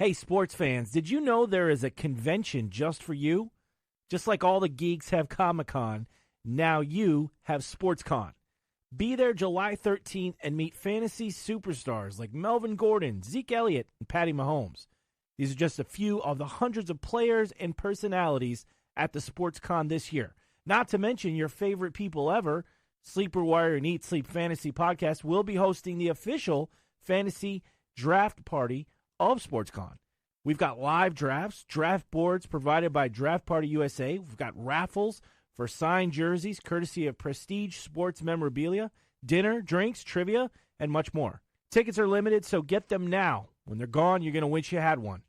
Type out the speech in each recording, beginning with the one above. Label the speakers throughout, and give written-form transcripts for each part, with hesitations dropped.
Speaker 1: Hey, sports fans, did you know there is a convention just for you? Just like all the geeks have Comic-Con, now you have SportsCon. Be there July 13th and meet fantasy superstars like Melvin Gordon, Zeke Elliott, and Patty Mahomes. These are just a few of the hundreds of players and personalities at the SportsCon this year. Not to mention your favorite people ever, Sleeper Wire and Eat Sleep Fantasy Podcast will be hosting the official fantasy draft party of SportsCon. We've got live drafts, draft boards provided by Draft Party USA. We've got raffles for signed jerseys, courtesy of Prestige Sports Memorabilia, dinner, drinks, trivia, and much more. Tickets are limited, so get them now. When they're gone, you're going to wish you had one.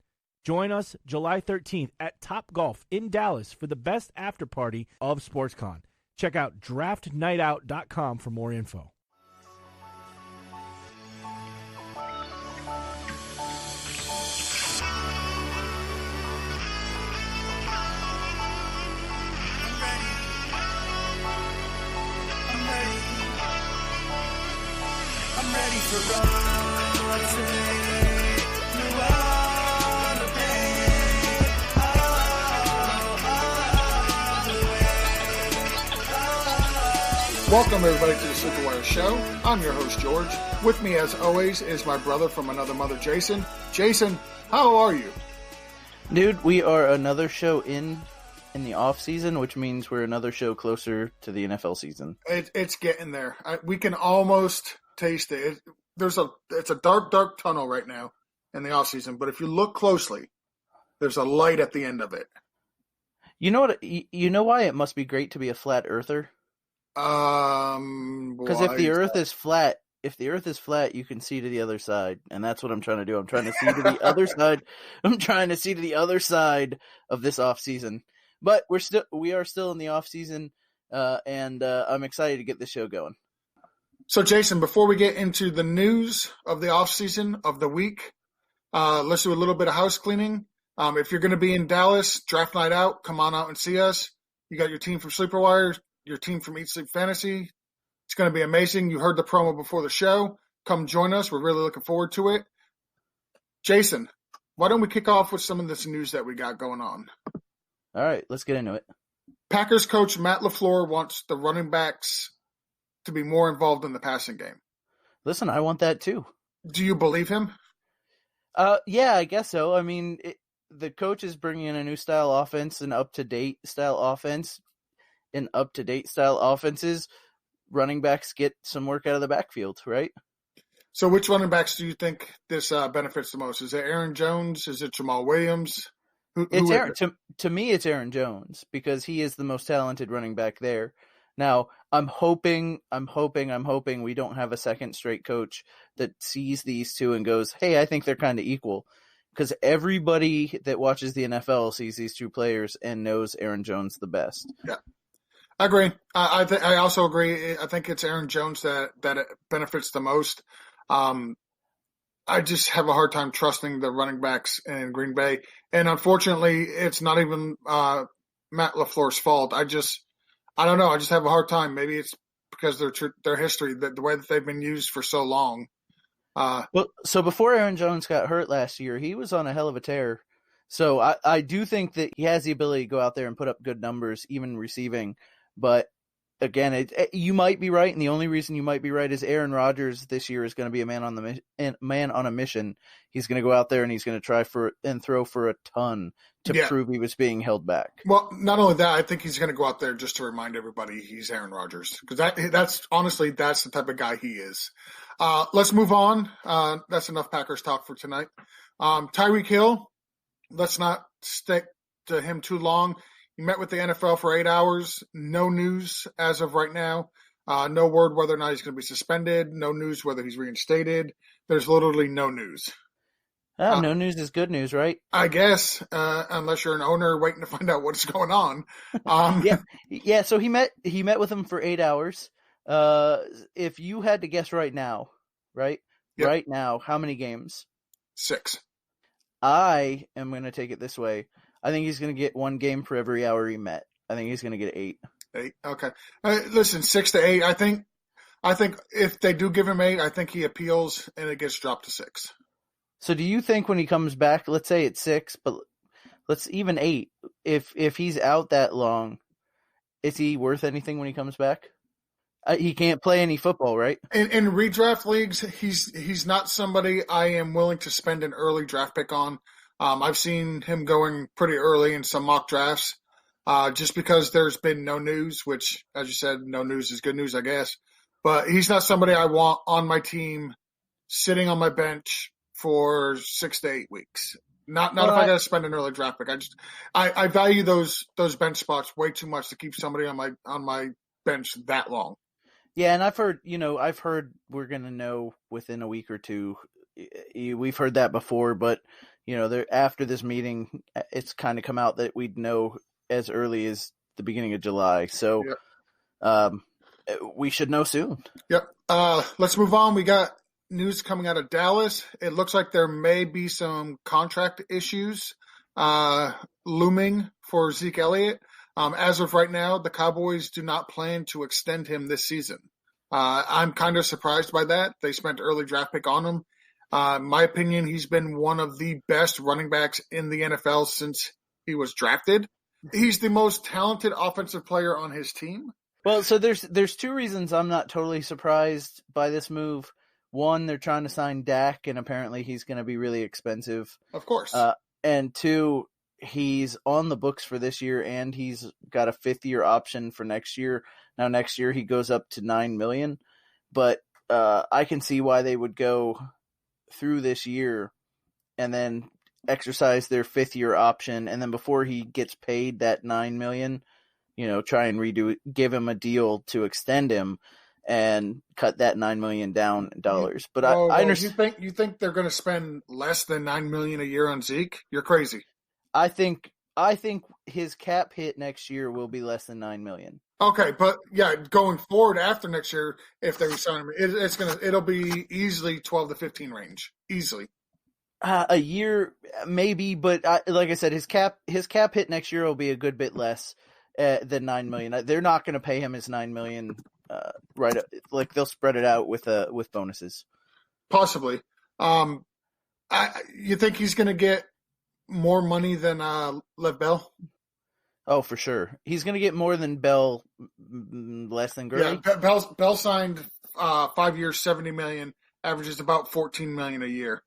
Speaker 1: Join us July 13th at Top Golf in Dallas for the best after party of SportsCon. Check out draftnightout.com for more info.
Speaker 2: Welcome, everybody, to the Sleeper Wire Show. I'm your host, George. With me, as always, is my brother from another mother, Jason. Jason, how are you?
Speaker 3: Dude, we are another show in the off season, which means we're another show closer to the NFL season.
Speaker 2: It's getting there. We can almost taste it. It's a dark, dark tunnel right now in the off season, but if you look closely, there's a light at the end of it.
Speaker 3: You know what? You know why it must be great to be a flat earther? Because if the Earth is flat, you can see to the other side, and that's what I'm trying to do. I'm trying to see to the other side. I'm trying to see to the other side of this off season. But we are still in the off season, and I'm excited to get this show going.
Speaker 2: So, Jason, before we get into the news of the off season of the week, let's do a little bit of house cleaning. If you're going to be in Dallas, draft night out, come on out and see us. You got your team from Sleeper Wire, your team from Eat Sleep Fantasy. It's going to be amazing. You heard the promo before the show. Come join us. We're really looking forward to it. Jason, why don't we kick off with some of this news that we got going on?
Speaker 3: All right, let's get into it.
Speaker 2: Packers coach Matt LaFleur wants the running backs to be more involved in the passing game.
Speaker 3: Listen, I want that too.
Speaker 2: Do you believe him?
Speaker 3: Yeah, I guess so. I mean, the coach is bringing in a new style offense, an up-to-date style offense. In up-to-date style offenses, running backs get some work out of the backfield, right?
Speaker 2: So which running backs do you think this benefits the most? Is it Aaron Jones? Is it Jamal Williams?
Speaker 3: It's Aaron. To me, it's Aaron Jones because he is the most talented running back there. Now, I'm hoping we don't have a second straight coach that sees these two and goes, hey, I think they're kind of equal. Because everybody that watches the NFL sees these two players and knows Aaron Jones the best.
Speaker 2: Yeah. I agree. I also agree. I think it's Aaron Jones that it benefits the most. I just have a hard time trusting the running backs in Green Bay. And unfortunately, it's not even Matt LaFleur's fault. I don't know. I just have a hard time. Maybe it's because their history, the way that they've been used for so long.
Speaker 3: So before Aaron Jones got hurt last year, he was on a hell of a tear. So I do think that he has the ability to go out there and put up good numbers, even receiving. But again, you might be right, and the only reason you might be right is Aaron Rodgers this year is going to be a man on a mission. He's going to go out there and he's going to try and throw for a ton to prove he was being held back.
Speaker 2: Well, not only that, I think he's going to go out there just to remind everybody he's Aaron Rodgers because that's honestly that's the type of guy he is. Let's move on. That's enough Packers talk for tonight. Tyreek Hill, let's not stick to him too long. He met with the NFL for 8 hours. No news as of right now. No word whether or not he's going to be suspended. No news whether he's reinstated. There's literally no news.
Speaker 3: No news is good news, right?
Speaker 2: I guess, unless you're an owner waiting to find out what's going on.
Speaker 3: Yeah. So he met with him for 8 hours. If you had to guess right now, right?
Speaker 2: Yep.
Speaker 3: Right now, how many games?
Speaker 2: 6.
Speaker 3: I am going to take it this way. I think he's going to get 1 game for every hour he met. I think he's going to get 8.
Speaker 2: 8. Okay. Listen, 6 to 8. I think if they do give him 8, I think he appeals and it gets dropped to 6.
Speaker 3: So do you think when he comes back, let's say it's 6, but let's even 8, if he's out that long, is he worth anything when he comes back? He can't play any football, right?
Speaker 2: In redraft leagues, he's not somebody I am willing to spend an early draft pick on. I've seen him going pretty early in some mock drafts, just because there's been no news, which, as you said, no news is good news, I guess. But he's not somebody I want on my team sitting on my bench for 6 to 8 weeks. Not if I got to spend an early draft pick. I value those bench spots way too much to keep somebody on my bench that long.
Speaker 3: Yeah, and I've heard we're going to know within a week or two. We've heard that before, but after this meeting, it's kind of come out that we'd know as early as the beginning of July. So we should know soon.
Speaker 2: Yep. Let's move on. We got news coming out of Dallas. It looks like there may be some contract issues looming for Zeke Elliott. As of right now, the Cowboys do not plan to extend him this season. I'm kind of surprised by that. They spent early draft pick on him. In my opinion, he's been one of the best running backs in the NFL since he was drafted. He's the most talented offensive player on his team.
Speaker 3: Well, so there's 2 reasons I'm not totally surprised by this move. One, they're trying to sign Dak, and apparently he's going to be really expensive.
Speaker 2: Of course.
Speaker 3: And 2, he's on the books for this year, and he's got a 5th-year option for next year. Now, next year he goes up to $9 million, but I can see why they would go through this year and then exercise their 5th-year option, and then before he gets paid that $9 million, try and give him a deal to extend him and cut that $9 million down in dollars. But I understand.
Speaker 2: You think they're going to spend less than $9 million a year on Zeke? You're crazy.
Speaker 3: I think his cap hit next year will be less than $9 million.
Speaker 2: Okay, but yeah, going forward after next year, if they resign him, it'll be easily 12 to 15 range, easily.
Speaker 3: A year maybe, but like I said, his cap hit next year will be a good bit less than $9 million. They're not going to pay him his $9 million. Right, like they'll spread it out with bonuses.
Speaker 2: Possibly. You think he's going to get more money than Lev Bell?
Speaker 3: Oh, for sure. He's going to get more than Bell, less than Gurley.
Speaker 2: Yeah, Bell signed 5 years, $70 million, averages about $14 million a year.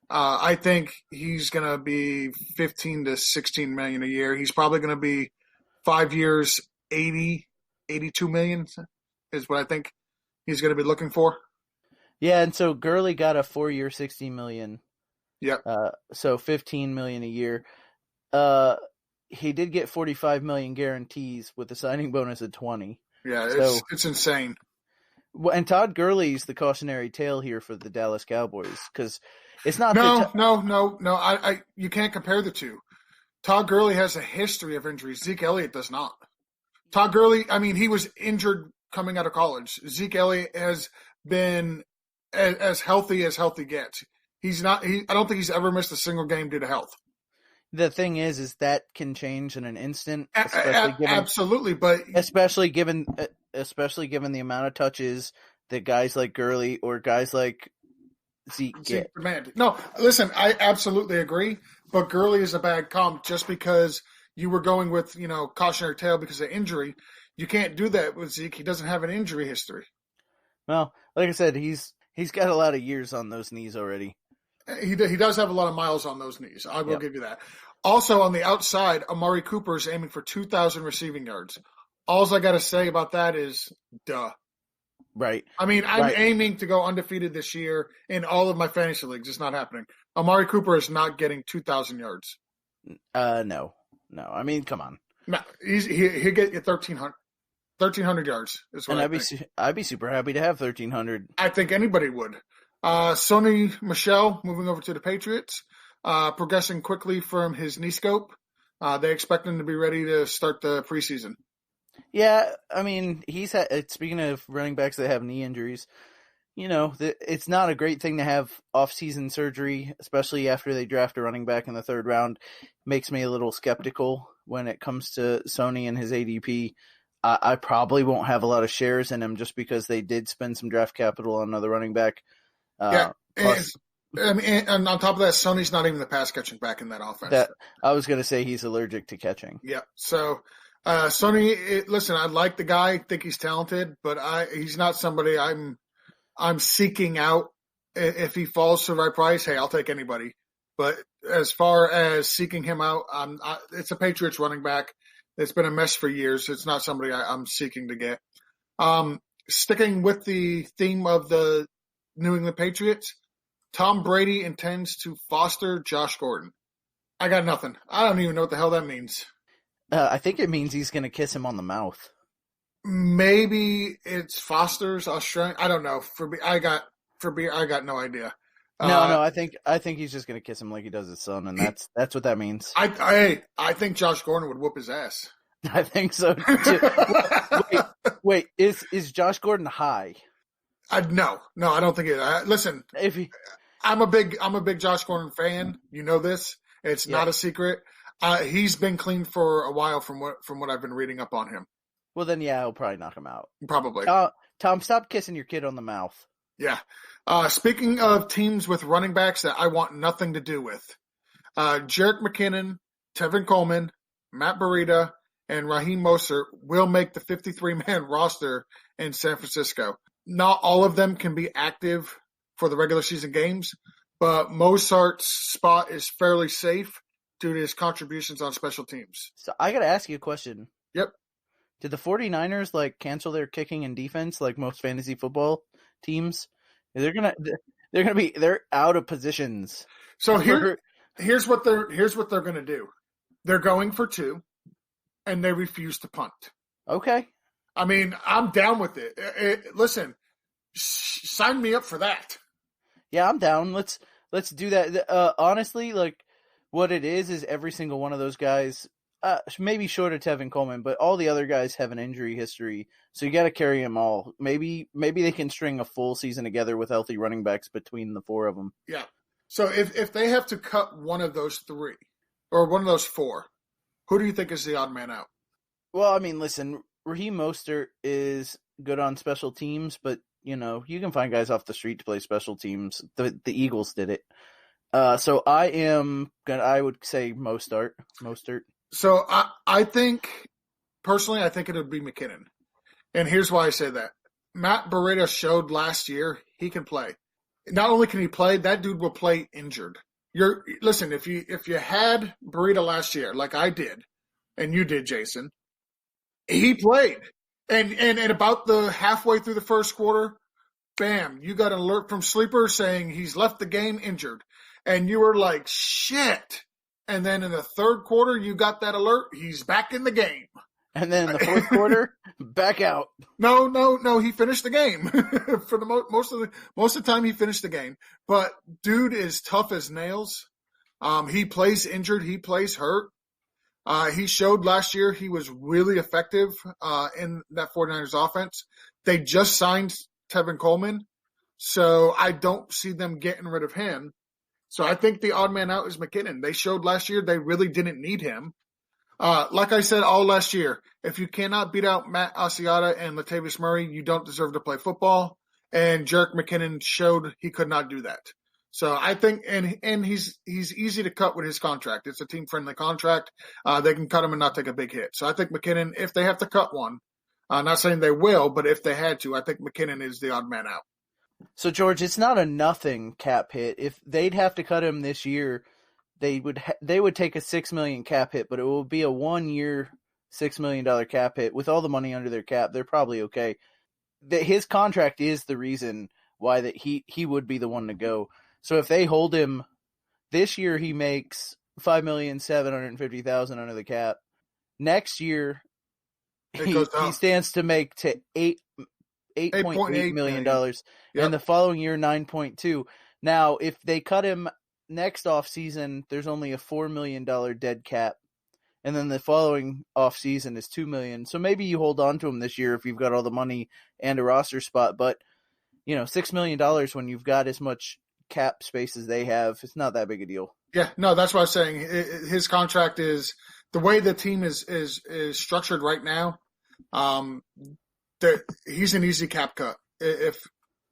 Speaker 2: I think he's going to be $15 to $16 million a year. He's probably going to be 5 years, $82 million. Is what I think he's going to be looking for.
Speaker 3: Yeah, and so Gurley got a 4-year, $60 million.
Speaker 2: Yep.
Speaker 3: So $15 million a year. He did get $45 million guarantees with a signing bonus of $20.
Speaker 2: Yeah, it's insane.
Speaker 3: Well, and Todd Gurley's the cautionary tale here for the Dallas Cowboys because it's not.
Speaker 2: No. You can't compare the two. Todd Gurley has a history of injuries. Zeke Elliott does not. Todd Gurley, he was injured coming out of college. Zeke Elliott has been as healthy gets. He's not. I don't think he's ever missed a single game due to health.
Speaker 3: The thing is that can change in an instant.
Speaker 2: Absolutely, but
Speaker 3: especially given the amount of touches that guys like Gurley or guys like Zeke get.
Speaker 2: Demanded. No, listen, I absolutely agree. But Gurley is a bad comp just because you were going with cautionary tale because of injury. You can't do that with Zeke. He doesn't have an injury history.
Speaker 3: Well, like I said, he's got a lot of years on those knees already.
Speaker 2: He does have a lot of miles on those knees. I will give you that. Also, on the outside, Amari Cooper is aiming for 2,000 receiving yards. All I got to say about that is, duh.
Speaker 3: Right.
Speaker 2: I'm aiming to go undefeated this year in all of my fantasy leagues. It's not happening. Amari Cooper is not getting 2,000 yards.
Speaker 3: No. Come on.
Speaker 2: No, he'll get you 1,300 yards. Is what
Speaker 3: I'd be super happy to have 1,300.
Speaker 2: I think anybody would. Sony Michel moving over to the Patriots, progressing quickly from his knee scope. They expect him to be ready to start the preseason.
Speaker 3: Yeah, he's speaking of running backs that have knee injuries, it's not a great thing to have off-season surgery, especially after they draft a running back in the 3rd round. Makes me a little skeptical when it comes to Sony and his ADP. I probably won't have a lot of shares in him just because they did spend some draft capital on another running back.
Speaker 2: I mean, and on top of that, Sonny's not even the pass catching back in that offense.
Speaker 3: That I was going to say he's allergic to catching.
Speaker 2: Yeah. So, Sonny, listen, I like the guy. I think he's talented, but he's not somebody I'm seeking out. If he falls to the right price, hey, I'll take anybody. But as far as seeking him out, it's a Patriots running back. It's been a mess for years. It's not somebody I'm seeking to get. Sticking with the theme of the New England Patriots, Tom Brady intends to foster Josh Gordon. I got nothing. I don't even know what the hell that means.
Speaker 3: I think it means he's going to kiss him on the mouth.
Speaker 2: Maybe it's Foster's Australian. I don't know. I got no idea.
Speaker 3: No, I think he's just going to kiss him like he does his son, and that's what that means.
Speaker 2: I think Josh Gordon would whoop his ass.
Speaker 3: I think so too. Wait, is Josh Gordon high?
Speaker 2: No, I don't think it. Listen, I'm a big Josh Gordon fan. You know this. It's not a secret. He's been clean for a while from what I've been reading up on him.
Speaker 3: Well, then he'll probably knock him out.
Speaker 2: Probably.
Speaker 3: Tom, stop kissing your kid on the mouth.
Speaker 2: Yeah. Speaking of teams with running backs that I want nothing to do with, Jerick McKinnon, Tevin Coleman, Matt Breida, and Raheem Mostert will make the 53-man roster in San Francisco. Not all of them can be active for the regular season games, but Mostert's spot is fairly safe due to his contributions on special teams.
Speaker 3: So I got to ask you a question.
Speaker 2: Yep.
Speaker 3: Did the 49ers cancel their kicking and defense like most fantasy football teams? They're out of positions.
Speaker 2: So here's what they're going to do. They're going for 2, and they refuse to punt.
Speaker 3: Okay.
Speaker 2: I mean, I'm down with it. Listen, sign me up for that.
Speaker 3: Yeah, I'm down. Let's do that. Honestly, what it is every single one of those guys, maybe short of Tevin Coleman, but all the other guys have an injury history, so you got to carry them all. Maybe they can string a full season together with healthy running backs between the 4 of them.
Speaker 2: Yeah. So if they have to cut one of those 3 or one of those 4, who do you think is the odd man out?
Speaker 3: Well, I mean, listen, Raheem Mostert is good on special teams, but you can find guys off the street to play special teams. The Eagles did it. So I would say Mostert.
Speaker 2: So I think personally, it would be McKinnon. And here's why I say that. Matt Breida showed last year he can play. Not only can he play, that dude will play injured. Listen, if you had Breida last year, like I did, and you did, Jason, he played. And about the halfway through the first quarter, bam, you got an alert from Sleeper saying he's left the game injured. And you were like, shit. And then in the third quarter, you got that alert. He's back in the game.
Speaker 3: And then in the fourth quarter, back out.
Speaker 2: No. He finished the game. For the most of the time, he finished the game. But dude is tough as nails. He plays injured. He plays hurt. He showed last year he was really effective in that 49ers offense. They just signed Tevin Coleman, so I don't see them getting rid of him. So I think the odd man out is McKinnon. They showed last year they really didn't need him. Like I said all last year, if you cannot beat out Matt Asiata and Latavius Murray, you don't deserve to play football. And Jerick McKinnon showed he could not do that. So I think, and he's easy to cut with his contract. It's a team-friendly contract. They can cut him and not take a big hit. So I think McKinnon, if they have to cut one, not saying they will, but if they had to, I think McKinnon is the odd man out.
Speaker 3: So, George, it's not a nothing cap hit. If they'd have to cut him this year, they would take a $6 million cap hit, but it will be a 1-year $6 million cap hit. With all the money under their cap, they're probably okay. His contract is the reason why that he would be the one to go. So if they hold him this year, he makes $5,750,000 under the cap. Next year, he stands to make to $8.8 million, and the following year 9.2. Now, if they cut him next off season, there's only a $4 million dead cap, and then the following off season is $2 million. So maybe you hold on to him this year if you've got all the money and a roster spot. But $6 million when you've got as much cap space as they have, it's not that big a deal.
Speaker 2: Yeah, no, that's what I was saying. His contract is the way the team is structured right now. He's an easy cap cut. If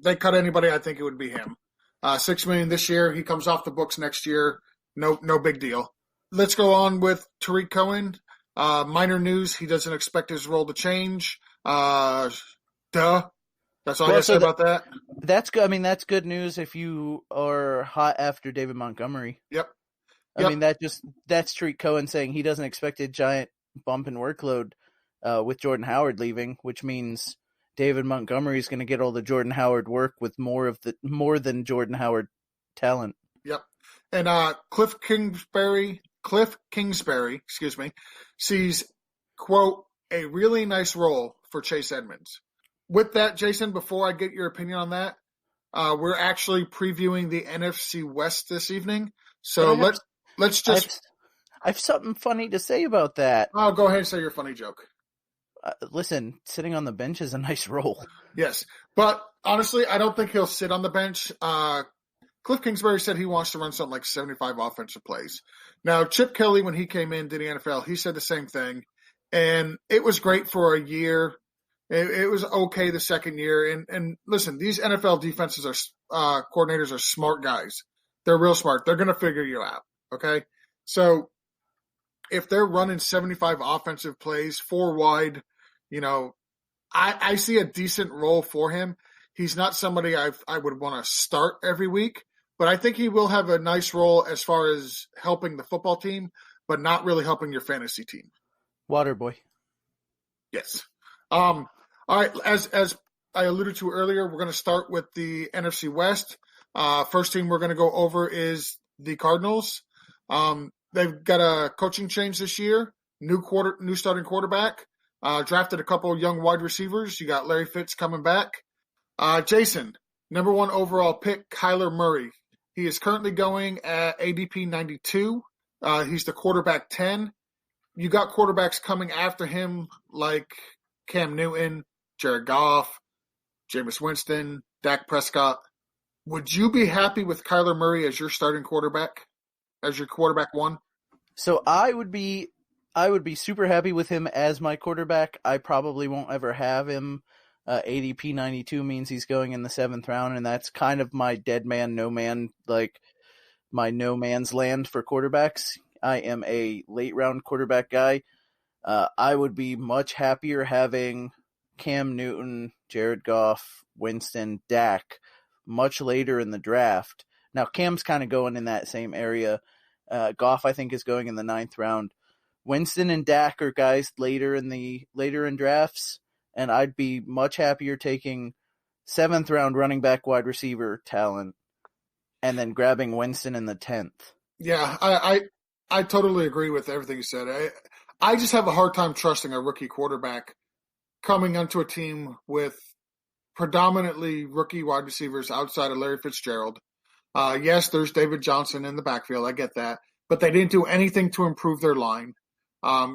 Speaker 2: they cut anybody, I think it would be him. $6 million this year. He comes off the books next year. No big deal. Let's go on with Tariq Cohen. Minor news. He doesn't expect his role to change. That's all I got to say about that.
Speaker 3: That's good. I mean, that's good news if you are hot after David Montgomery.
Speaker 2: Yep.
Speaker 3: I mean, that's Tariq Cohen saying he doesn't expect a giant bump in workload with Jordan Howard leaving, which means David Montgomery is going to get all the Jordan Howard work with more than Jordan Howard talent.
Speaker 2: Yep. And Cliff Kingsbury, sees, quote, a really nice role for Chase Edmonds. With that, Jason, before I get your opinion on that, we're actually previewing the NFC West this evening. So let's just.
Speaker 3: I have something funny to say about that.
Speaker 2: Oh, go ahead and say your funny joke.
Speaker 3: Listen, sitting on the bench is a nice role.
Speaker 2: Yes, but honestly, I don't think he'll sit on the bench. Cliff Kingsbury said he wants to run something like 75 offensive plays. Now, Chip Kelly, when he came into the NFL, he said the same thing, and it was great for a year. It was okay the second year. And listen, these NFL defenses coordinators are smart guys. They're real smart. They're going to figure you out, okay? So if they're running 75 offensive plays, 4 wide, I see a decent role for him. He's not somebody I would want to start every week, but I think he will have a nice role as far as helping the football team, but not really helping your fantasy team.
Speaker 3: Water boy.
Speaker 2: Yes. All right. As I alluded to earlier, we're going to start with the NFC West. First team we're going to go over is the Cardinals. They've got a coaching change this year. New starting quarterback. Drafted a couple of young wide receivers. You got Larry Fitz coming back. Jason, number 1 overall pick, Kyler Murray. He is currently going at ADP 92. He's the quarterback 10. You got quarterbacks coming after him like Cam Newton, Jared Goff, Jameis Winston, Dak Prescott. Would you be happy with Kyler Murray as your starting quarterback, as your quarterback 1?
Speaker 3: So I would be super happy with him as my quarterback. I probably won't ever have him. ADP 92 means he's going in the 7th round, and that's kind of my dead man, no man, like my no man's land for quarterbacks. I am a late round quarterback guy. I would be much happier having Cam Newton, Jared Goff, Winston, Dak much later in the draft. Now, Cam's kind of going in that same area. Goff, I think, is going in the 9th round. Winston and Dak are guys later in drafts, and I'd be much happier taking 7th round running back wide receiver talent and then grabbing Winston in the 10th.
Speaker 2: Yeah, I totally agree with everything you said. I just have a hard time trusting a rookie quarterback coming onto a team with predominantly rookie wide receivers outside of Larry Fitzgerald. Yes, there's David Johnson in the backfield. I get that. But they didn't do anything to improve their line.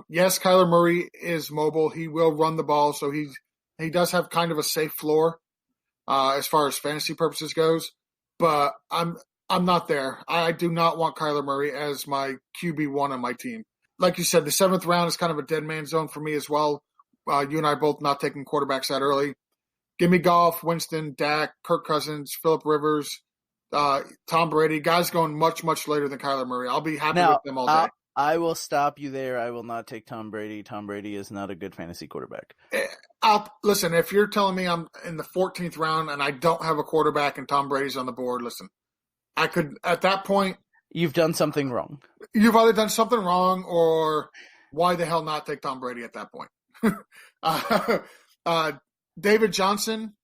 Speaker 2: Yes, Kyler Murray is mobile. He will run the ball, so he does have kind of a safe floor as far as fantasy purposes goes. But I'm not there. I do not want Kyler Murray as my QB1 on my team. Like you said, the 7th round is kind of a dead man zone for me as well. You and I both not taking quarterbacks that early. Give me Goff, Winston, Dak, Kirk Cousins, Phillip Rivers, Tom Brady. Guys going much, much later than Kyler Murray. I'll be happy with them all day.
Speaker 3: I will stop you there. I will not take Tom Brady. Tom Brady is not a good fantasy quarterback.
Speaker 2: Listen, if you're telling me I'm in the 14th round and I don't have a quarterback and Tom Brady's on the board, listen, I could, at that point.
Speaker 3: You've done something wrong.
Speaker 2: You've either done something wrong or why the hell not take Tom Brady at that point? David Johnson,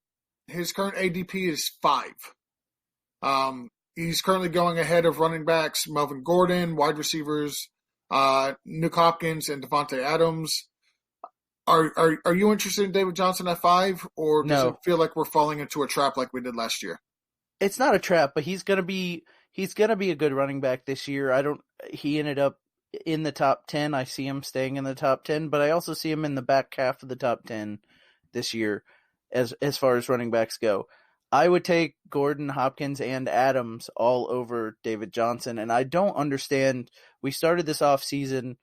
Speaker 2: his current ADP is 5. He's currently going ahead of running backs Melvin Gordon, wide receivers Nick Hopkins and Devontae Adams. Are you interested in David Johnson at 5, or does it feel like we're falling into a trap like we did last year?
Speaker 3: It's not a trap, but he's gonna be a good running back this year. He ended up in the top 10. I see him staying in the top 10, but I also see him in the back half of the top 10 this year as far as running backs go. I would take Gordon, Hopkins, and Adams all over David Johnson, and I don't understand. We started this offseason,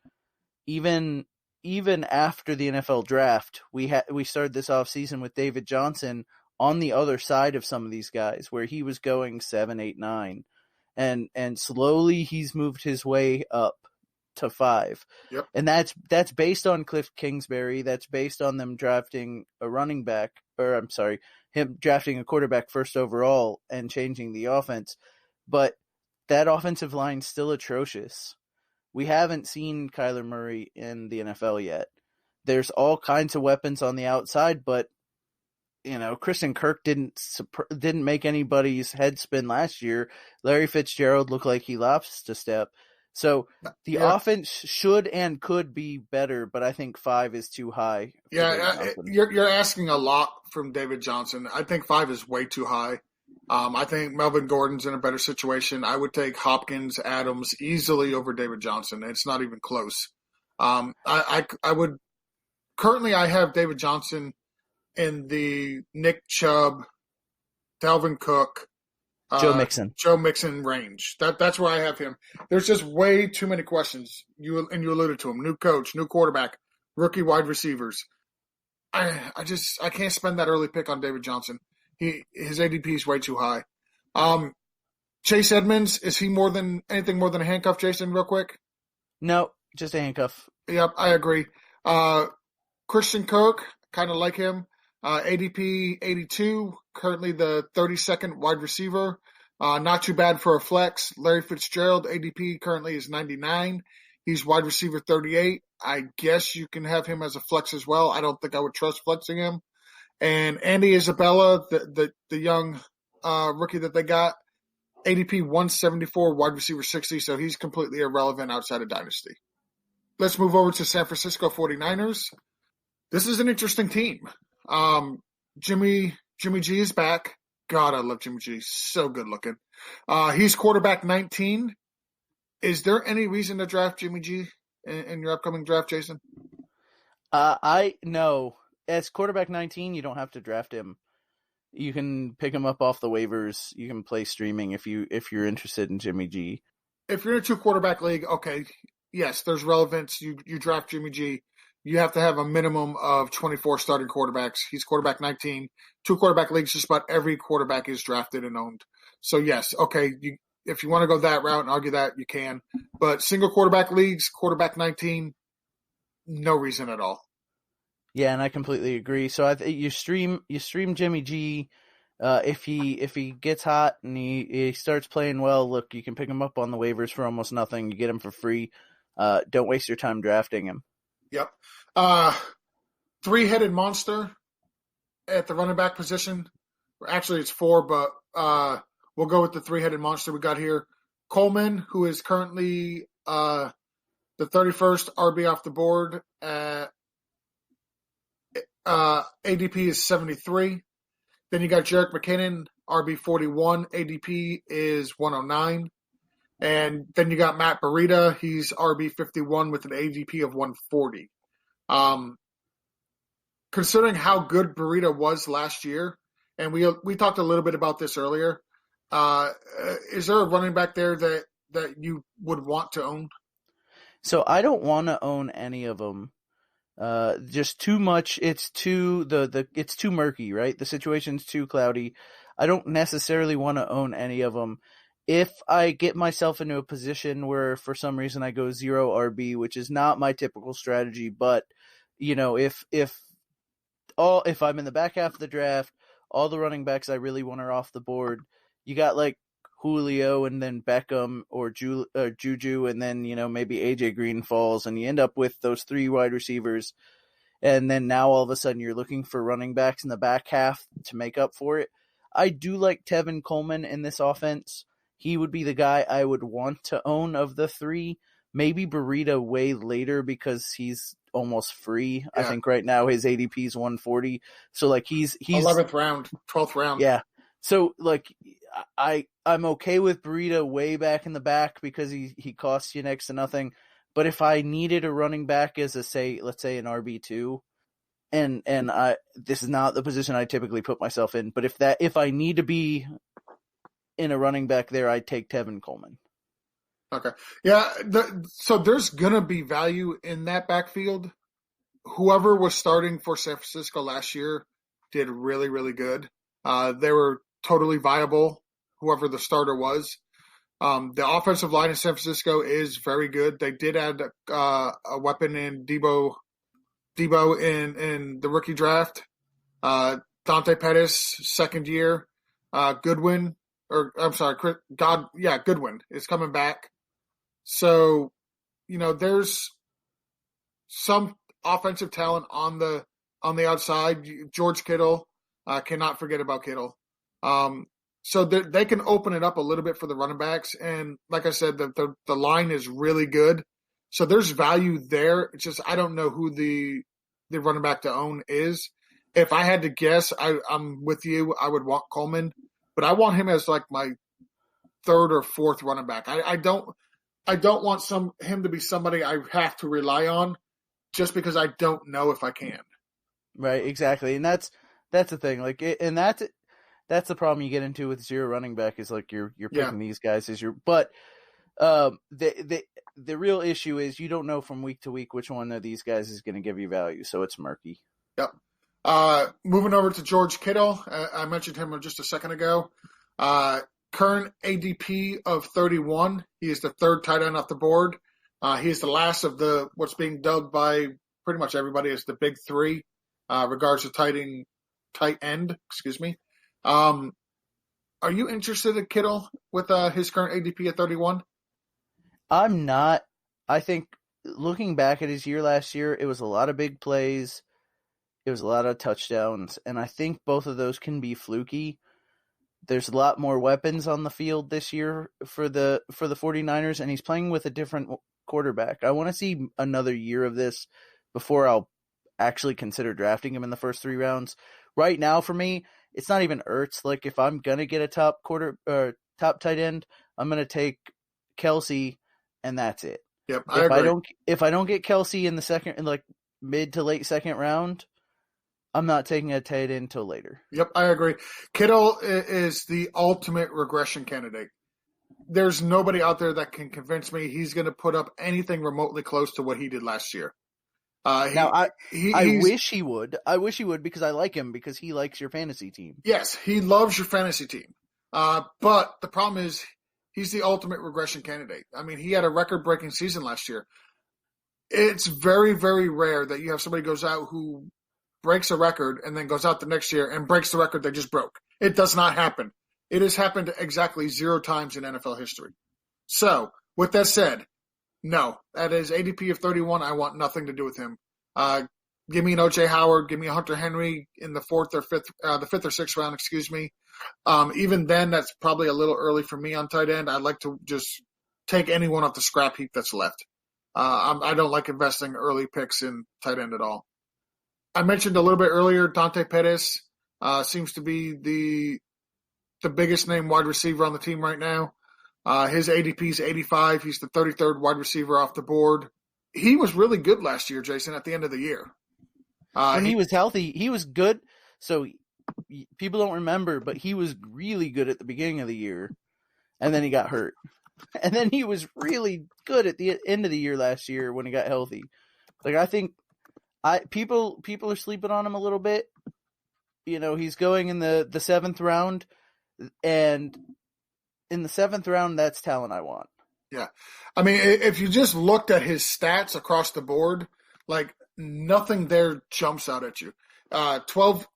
Speaker 3: even after the NFL draft, we started this offseason with David Johnson on the other side of some of these guys where he was going 7, 8, 9. And slowly he's moved his way up to 5.
Speaker 2: Yep.
Speaker 3: And that's based on Cliff Kingsbury. That's based on them drafting a running back, or I'm sorry, him drafting a quarterback first overall and changing the offense. But that offensive line's still atrocious. We haven't seen Kyler Murray in the NFL yet. There's all kinds of weapons on the outside, but Christian Kirk didn't make anybody's head spin last year. Larry Fitzgerald looked like he lost a step. So the offense should and could be better, but I think 5 is too high.
Speaker 2: Yeah, you're asking a lot from David Johnson. I think 5 is way too high. I think Melvin Gordon's in a better situation. I would take Hopkins, Adams easily over David Johnson. It's not even close. I would currently I have David Johnson in the Nick Chubb, Dalvin Cook,
Speaker 3: Joe Mixon
Speaker 2: range. That's where I have him. There's just way too many questions. You alluded to him. New coach, new quarterback, rookie wide receivers. I can't spend that early pick on David Johnson. His ADP is way too high. Chase Edmonds, is he anything more than a handcuff, Jason, real quick?
Speaker 3: No, just a handcuff.
Speaker 2: Yep, I agree. Christian Kirk, kind of like him. ADP 82, currently the 32nd wide receiver. Not too bad for a flex. Larry Fitzgerald, ADP currently is 99. He's wide receiver 38. I guess you can have him as a flex as well. I don't think I would trust flexing him. And Andy Isabella, the young rookie that they got, ADP 174, wide receiver 60, so he's completely irrelevant outside of Dynasty. Let's move over to San Francisco 49ers. This is an interesting team. Jimmy G is back. God, I love Jimmy G. So good looking. He's quarterback 19. Is there any reason to draft Jimmy G in your upcoming draft, Jason?
Speaker 3: No. As quarterback 19, you don't have to draft him. You can pick him up off the waivers. You can play streaming if you're interested in Jimmy G.
Speaker 2: If you're in a 2-quarterback league, okay, yes, there's relevance. You draft Jimmy G. You have to have a minimum of 24 starting quarterbacks. He's quarterback 19. 2-quarterback leagues, just about every quarterback is drafted and owned. So, yes, okay, if you want to go that route and argue that, you can. But single quarterback leagues, quarterback 19, no reason at all.
Speaker 3: Yeah, and I completely agree. So I think you stream Jimmy G. If he gets hot and he starts playing well, look, you can pick him up on the waivers for almost nothing. You get him for free. Don't waste your time drafting him.
Speaker 2: Yep. 3-headed monster at the running back position. Actually, it's 4, but we'll go with the 3-headed monster we got here. Coleman, who is currently the 31st RB off the board at ADP is 73. Then you got Jerick McKinnon, RB 41. ADP is 109. And then you got Matt Breida. He's RB 51 with an ADP of 140. Considering how good Breida was last year, and we talked a little bit about this earlier, is there a running back there that you would want to own?
Speaker 3: So I don't want to own any of them. Just too much. It's too it's too murky, right? The situation's too cloudy. I don't necessarily want to own any of them. If I get myself into a position where for some reason I go 0 RB, which is not my typical strategy, but if I'm in the back half of the draft, all the running backs I really want are off the board. You got like Julio and then Beckham or Juju and then, maybe AJ Green falls and you end up with those 3 wide receivers. And then now all of a sudden you're looking for running backs in the back half to make up for it. I do like Tevin Coleman in this offense. He would be the guy I would want to own of the 3. Maybe Breida way later because he's almost free. Yeah. I think right now his ADP is 140. So like he's
Speaker 2: 11th round, 12th round.
Speaker 3: Yeah. So like I'm okay with Breida way back in the back because he costs you next to nothing. But if I needed a running back as let's say an RB2, and this is not the position I typically put myself in, but if I need to be in a running back there, I'd take Tevin Coleman.
Speaker 2: Okay. Yeah. So there's going to be value in that backfield. Whoever was starting for San Francisco last year did really, really good. They were totally viable, whoever the starter was. The offensive line in San Francisco is very good. They did add a weapon in Debo in the rookie draft. Dante Pettis, second year. Goodwin is coming back. So, there's some offensive talent on the outside. George Kittle, cannot forget about Kittle. So they can open it up a little bit for the running backs. And like I said, the line is really good. So there's value there. It's just I don't know who the running back to own is. If I had to guess, I'm with you. I would want Coleman, but I want him as like my third or fourth running back. I don't want him to be somebody I have to rely on just because I don't know if I can. Right,
Speaker 3: exactly. And that's the thing. Like, and that's the problem you get into with zero running back is like you're picking these guys as your. But the real issue is you don't know from week to week which one of these guys is going to give you value, so it's murky.
Speaker 2: Yep. Moving over to George Kittle, I mentioned him just a second ago. Current ADP of 31. He is the third tight end off the board. He is the last of what's being dubbed by pretty much everybody as the big three, regards to tight end. Excuse me. Are you interested in Kittle with his current ADP at 31?
Speaker 3: I'm not. I think looking back at his year last year, it was a lot of big plays. It was a lot of touchdowns, and I think both of those can be fluky. There's a lot more weapons on the field this year for the 49ers, and he's playing with a different quarterback. I want to see another year of this before I'll actually consider drafting him in the first 3 rounds. Right now, for me, it's not even Ertz. Like, if I'm gonna get a top tight end, I'm gonna take Kelsey, and that's it.
Speaker 2: Yep, I agree.
Speaker 3: If I don't get Kelsey in the mid to late second round, I'm not taking a tight end until later.
Speaker 2: Yep, I agree. Kittle is the ultimate regression candidate. There's nobody out there that can convince me he's going to put up anything remotely close to what he did last year.
Speaker 3: I wish he would. I wish he would because I like him because he likes your fantasy team.
Speaker 2: Yes, he loves your fantasy team. But the problem is he's the ultimate regression candidate. I mean, he had a record-breaking season last year. It's very, very rare that you have somebody goes out who breaks a record and then goes out the next year and breaks the record they just broke. It does not happen. It has happened exactly 0 times in NFL history. So, with that said, no. At his ADP of 31, I want nothing to do with him. Give me an O.J. Howard. Give me a Hunter Henry in the 4th or 5th, the 5th or 6th round, excuse me. Even then, that's probably a little early for me on tight end. I'd like to just take anyone off the scrap heap that's left. I don't like investing early picks in tight end at all. I mentioned a little bit earlier, Dante Pettis seems to be the biggest name wide receiver on the team right now. His ADP is 85. He's the 33rd wide receiver off the board. He was really good last year, Jason, at the end of the year.
Speaker 3: When he was healthy, he was good. So people don't remember, but he was really good at the beginning of the year, and then he got hurt. And then he was really good at the end of the year last year when he got healthy. Like, I think people are sleeping on him a little bit. You know, he's going in the 7th round, and in the 7th round, that's talent I want.
Speaker 2: Yeah. I mean, if you just looked at his stats across the board, like, nothing there jumps out at you. 12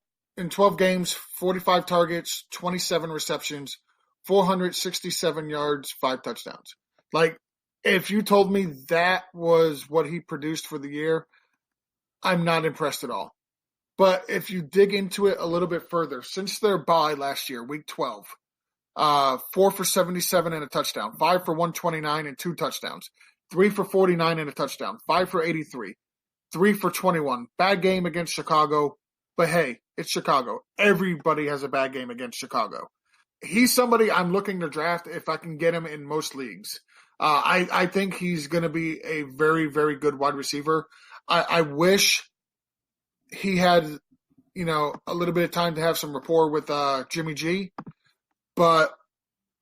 Speaker 2: games, 45 targets, 27 receptions, 467 yards, 5 touchdowns. Like, if you told me that was what he produced for the year, I'm not impressed at all. But if you dig into it a little bit further, since their bye last year, week 12, 4 for 77 and a touchdown, 5 for 129 and 2 touchdowns, 3 for 49 and a touchdown, 5 for 83, 3 for 21. Bad game against Chicago, but hey, it's Chicago. Everybody has a bad game against Chicago. He's somebody I'm looking to draft if I can get him in most leagues. I think he's going to be a very, very good wide receiver. I wish he had, a little bit of time to have some rapport with Jimmy G, but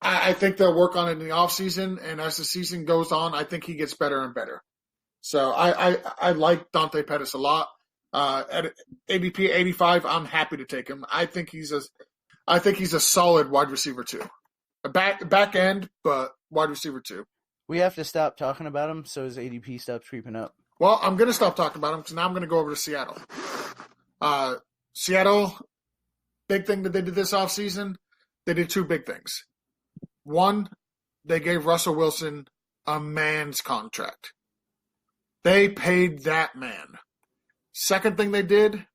Speaker 2: I think they'll work on it in the offseason, and as the season goes on, I think he gets better and better. So I like Dante Pettis a lot. At ADP 85, I'm happy to take him. I think he's I think he's a solid wide receiver 2. A back end, but wide receiver 2.
Speaker 3: We have to stop talking about him so his ADP stops creeping up.
Speaker 2: Well, I'm going to stop talking about him because now I'm going to go over to Seattle. Seattle, big thing that they did this offseason, they did 2 big things. One, they gave Russell Wilson a man's contract. They paid that man. Second thing they did,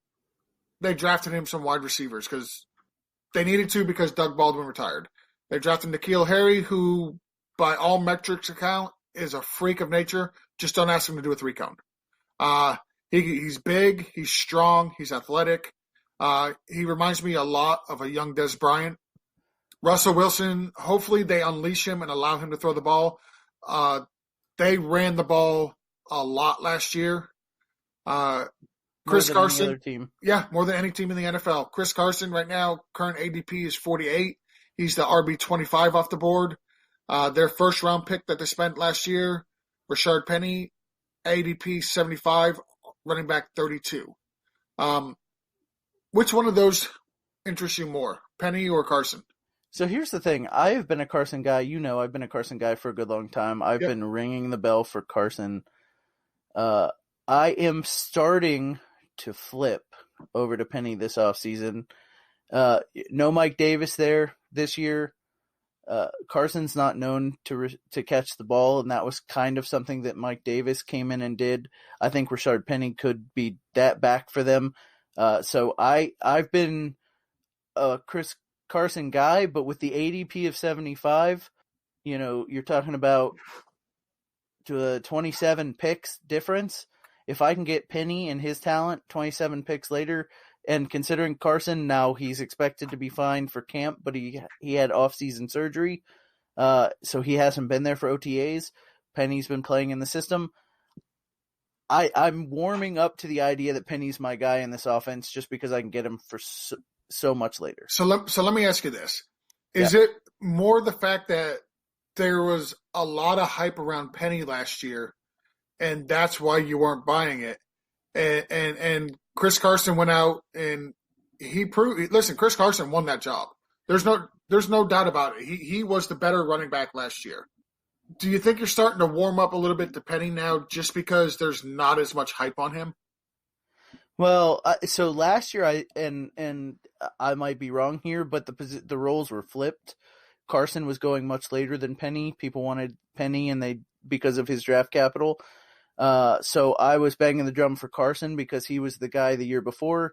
Speaker 2: they drafted him some wide receivers because they needed to because Doug Baldwin retired. They drafted N'Keal Harry, who, by all metrics account, is a freak of nature. Just don't ask him to do a 3-cone. He's big, he's strong, he's athletic. He reminds me a lot of a young Des Bryant. Russell Wilson, hopefully they unleash him and allow him to throw the ball. They ran the ball a lot last year. Chris Carson, yeah, more than any team in the NFL. Chris Carson right now, current ADP is 48. He's the RB 25 off the board. Their first round pick that they spent last year, Rashard Penny, ADP 75, running back 32. Which one of those interests you more, Penny or Carson?
Speaker 3: So here's the thing. I've been a Carson guy. You know, I've been a Carson guy for a good long time. I've been ringing the bell for Carson. I am starting to flip over to Penny this offseason. No Mike Davis there this year. Carson's not known to catch the ball, and that was kind of something that Mike Davis came in and did. I think Rashard Penny could be that back for them. So I've been a Chris Carson guy, but with the ADP of 75, you know, you're talking about to a 27 picks difference. If I can get Penny and his talent 27 picks later, and considering Carson, now he's expected to be fine for camp, but he had off-season surgery, so he hasn't been there for OTAs. Penny's been playing in the system. I'm warming up to the idea that Penny's my guy in this offense just because I can get him for so much later.
Speaker 2: So let me ask you this. Is it more the fact that there was a lot of hype around Penny last year, and that's why you weren't buying it? And Chris Carson went out and he proved – listen, Chris Carson won that job. There's no doubt about it. He was the better running back last year. Do you think you're starting to warm up a little bit to Penny now just because there's not as much hype on him?
Speaker 3: Well, so last year I might be wrong here, but the roles were flipped. Carson was going much later than Penny. People wanted Penny, and because of his draft capital. So I was banging the drum for Carson because he was the guy the year before.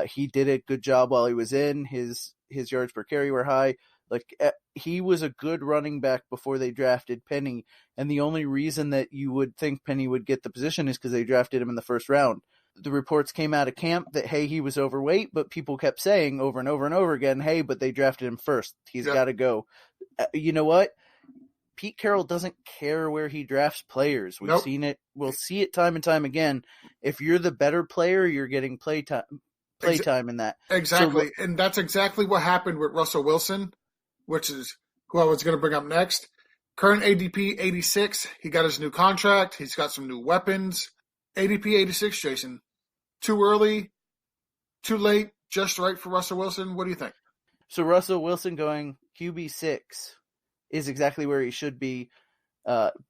Speaker 3: He did a good job while he was in. His yards per carry were high. Like, he was a good running back before they drafted Penny, and the only reason that you would think Penny would get the position is because they drafted him in the first round. The reports came out of camp that, hey, he was overweight, but people kept saying over and over and over again, hey, but they drafted him first. He's got to go. You know what? Pete Carroll doesn't care where he drafts players. We've seen it. We'll see it time and time again. If you're the better player, you're getting playtime in that.
Speaker 2: Exactly. So, and that's exactly what happened with Russell Wilson, which is who I was going to bring up next. Current ADP 86. He got his new contract. He's got some new weapons. ADP 86, Jason. Too early, too late, just right for Russell Wilson. What do you think?
Speaker 3: So Russell Wilson going QB6 is exactly where he should be.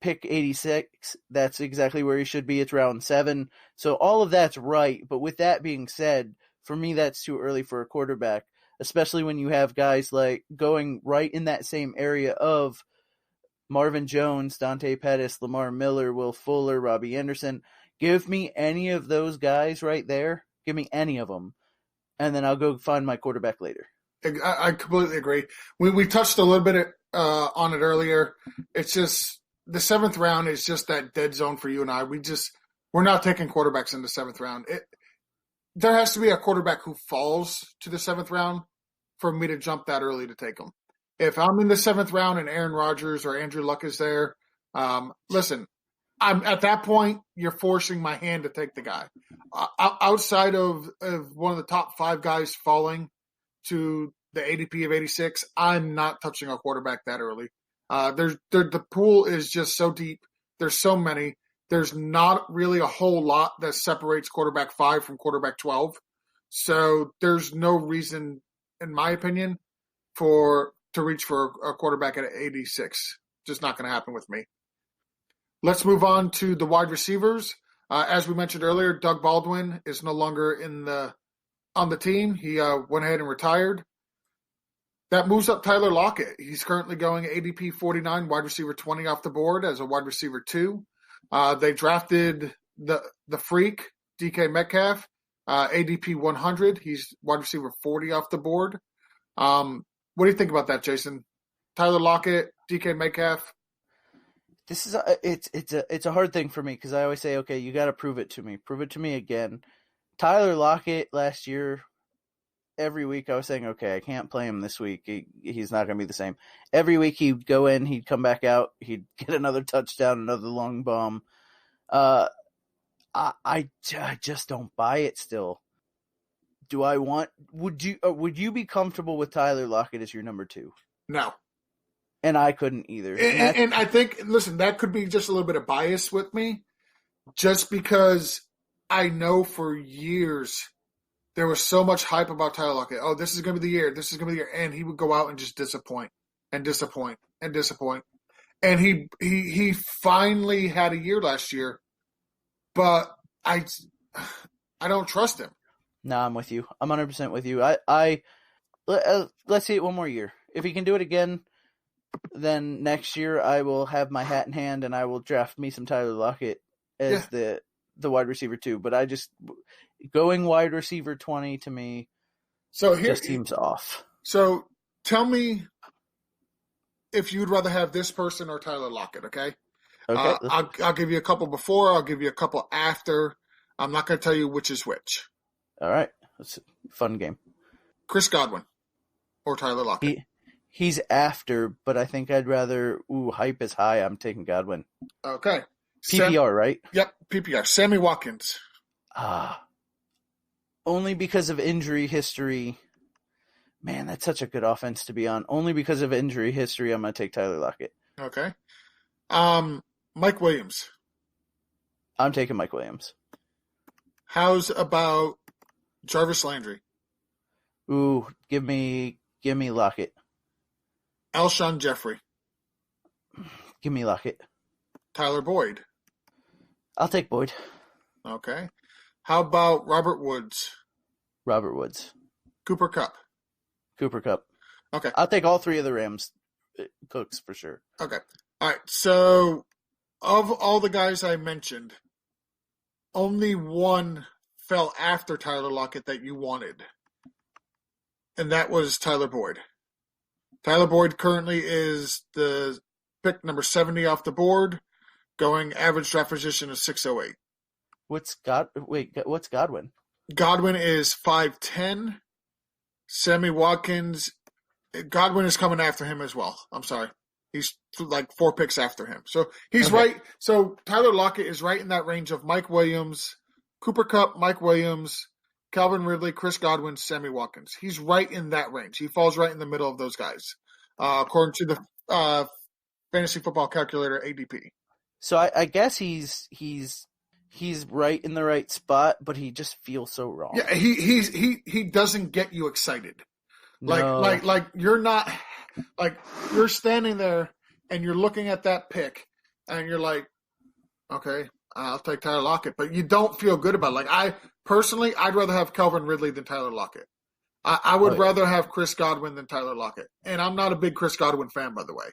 Speaker 3: Pick 86, that's exactly where he should be. It's round 7. So all of that's right. But with that being said, for me, that's too early for a quarterback, especially when you have guys like going right in that same area of Marvin Jones, Dante Pettis, Lamar Miller, Will Fuller, Robbie Anderson. Give me any of those guys right there. Give me any of them. And then I'll go find my quarterback later.
Speaker 2: I completely agree. We touched a little bit on it earlier. It's just the 7th round is just that dead zone for you and I. We're not taking quarterbacks in the 7th round. There has to be a quarterback who falls to the 7th round for me to jump that early to take them. If I'm in the 7th round and Aaron Rodgers or Andrew Luck is there, listen, I'm at that point, you're forcing my hand to take the guy. Outside of one of the top 5 guys falling to the ADP of 86, I'm not touching a quarterback that early. The pool is just so deep. There's so many. There's not really a whole lot that separates quarterback 5 from quarterback 12. So there's no reason in my opinion, to reach for a quarterback at 86. Just not going to happen with me. Let's move on to the wide receivers. As we mentioned earlier, Doug Baldwin is no longer on the team. He went ahead and retired. That moves up Tyler Lockett. He's currently going ADP 49, wide receiver 20 off the board as a wide receiver 2. They drafted the freak, DK Metcalf, ADP 100. He's wide receiver 40 off the board. What do you think about that, Jason? Tyler Lockett, DK Metcalf.
Speaker 3: This is it's a hard thing for me because I always say, okay, you got to prove it to me. Prove it to me again. Tyler Lockett last year, every week I was saying, okay, I can't play him this week. He's not going to be the same. Every week he'd go in, he'd come back out, he'd get another touchdown, another long bomb. I just don't buy it still. Would you be comfortable with Tyler Lockett as your number 2?
Speaker 2: No.
Speaker 3: And I couldn't either.
Speaker 2: And I think, listen, that could be just a little bit of bias with me, just because I know for years there was so much hype about Tyler Lockett. Oh, this is going to be the year. This is going to be the year. And he would go out and just disappoint and disappoint and disappoint. And he finally had a year last year, but I don't trust him.
Speaker 3: No, I'm with you. I'm 100% with you. Let's see it one more year. If he can do it again, then next year I will have my hat in hand and I will draft me some Tyler Lockett as the wide receiver 2. But I just going wide receiver 20 to me just seems off.
Speaker 2: So tell me if you'd rather have this person or Tyler Lockett, okay?
Speaker 3: Okay.
Speaker 2: I'll give you a couple before. I'll give you a couple after. I'm not going to tell you which is which.
Speaker 3: All right. It's a fun game.
Speaker 2: Chris Godwin or Tyler Lockett?
Speaker 3: He's after, but I think I'd rather, hype is high. I'm taking Godwin.
Speaker 2: Okay.
Speaker 3: PPR, right?
Speaker 2: Yep, PPR. Sammy Watkins.
Speaker 3: Only because of injury history. Man, that's such a good offense to be on. Only because of injury history, I'm going to take Tyler Lockett.
Speaker 2: Okay. Mike Williams.
Speaker 3: I'm taking Mike Williams.
Speaker 2: How's about Jarvis Landry?
Speaker 3: Ooh, give me Lockett.
Speaker 2: Alshon Jeffrey.
Speaker 3: Give me Lockett.
Speaker 2: Tyler Boyd.
Speaker 3: I'll take Boyd.
Speaker 2: Okay. How about Robert Woods?
Speaker 3: Robert Woods.
Speaker 2: Cooper Kupp.
Speaker 3: Cooper Kupp.
Speaker 2: Okay.
Speaker 3: I'll take all 3 of the Rams cooks for sure.
Speaker 2: Okay. All right. So, of all the guys I mentioned, only one fell after Tyler Lockett that you wanted, and that was Tyler Boyd. Tyler Boyd currently is the pick number 70 off the board, going average draft position of 608.
Speaker 3: What's Godwin?
Speaker 2: Godwin is 5'10". Sammy Watkins, Godwin is coming after him as well. I'm sorry. He's like 4 picks after him. So he's
Speaker 3: okay.
Speaker 2: right. So Tyler Lockett is right in that range of Mike Williams, Cooper Kupp, Mike Williams, Calvin Ridley, Chris Godwin, Sammy Watkins. He's right in that range. He falls right in the middle of those guys, according to the Fantasy Football Calculator ADP.
Speaker 3: So I guess he's right in the right spot, but he just feels so wrong.
Speaker 2: Yeah, he doesn't get you excited.
Speaker 3: No.
Speaker 2: Like you're not like you're standing there and you're looking at that pick and you're like, okay, I'll take Tyler Lockett, but you don't feel good about it. Like I'd rather have Calvin Ridley than Tyler Lockett. I would rather have Chris Godwin than Tyler Lockett. And I'm not a big Chris Godwin fan, by the way.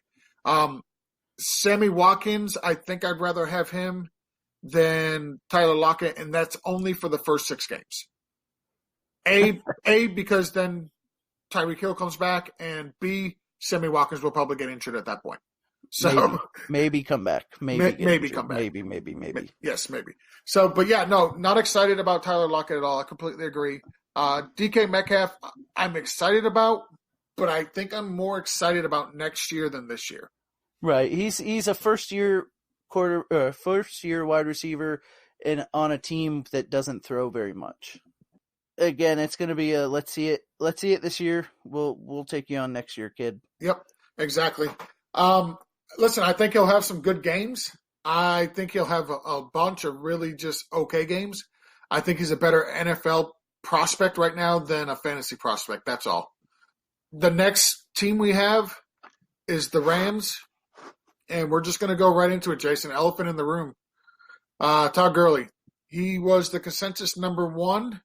Speaker 2: Sammy Watkins, I think I'd rather have him than Tyler Lockett, and that's only for the first 6 games. Because then Tyreek Hill comes back, and B, Sammy Watkins will probably get injured at that point. So
Speaker 3: maybe come back.
Speaker 2: Maybe come back.
Speaker 3: Maybe.
Speaker 2: Yes, maybe. So, but yeah, no, not excited about Tyler Lockett at all. I completely agree. DK Metcalf, I'm excited about, but I think I'm more excited about next year than this year.
Speaker 3: Right. He's a first year wide receiver and on a team that doesn't throw very much. Again, it's going to be a let's see it this year. We'll take you on next year, kid.
Speaker 2: Yep, exactly. Listen, I think he'll have some good games. I think he'll have a bunch of really just okay games. I think he's a better NFL prospect right now than a fantasy prospect. That's all. The next team we have is the Rams, and we're just going to go right into it, Jason. Elephant in the room. Todd Gurley. He was the consensus number 1,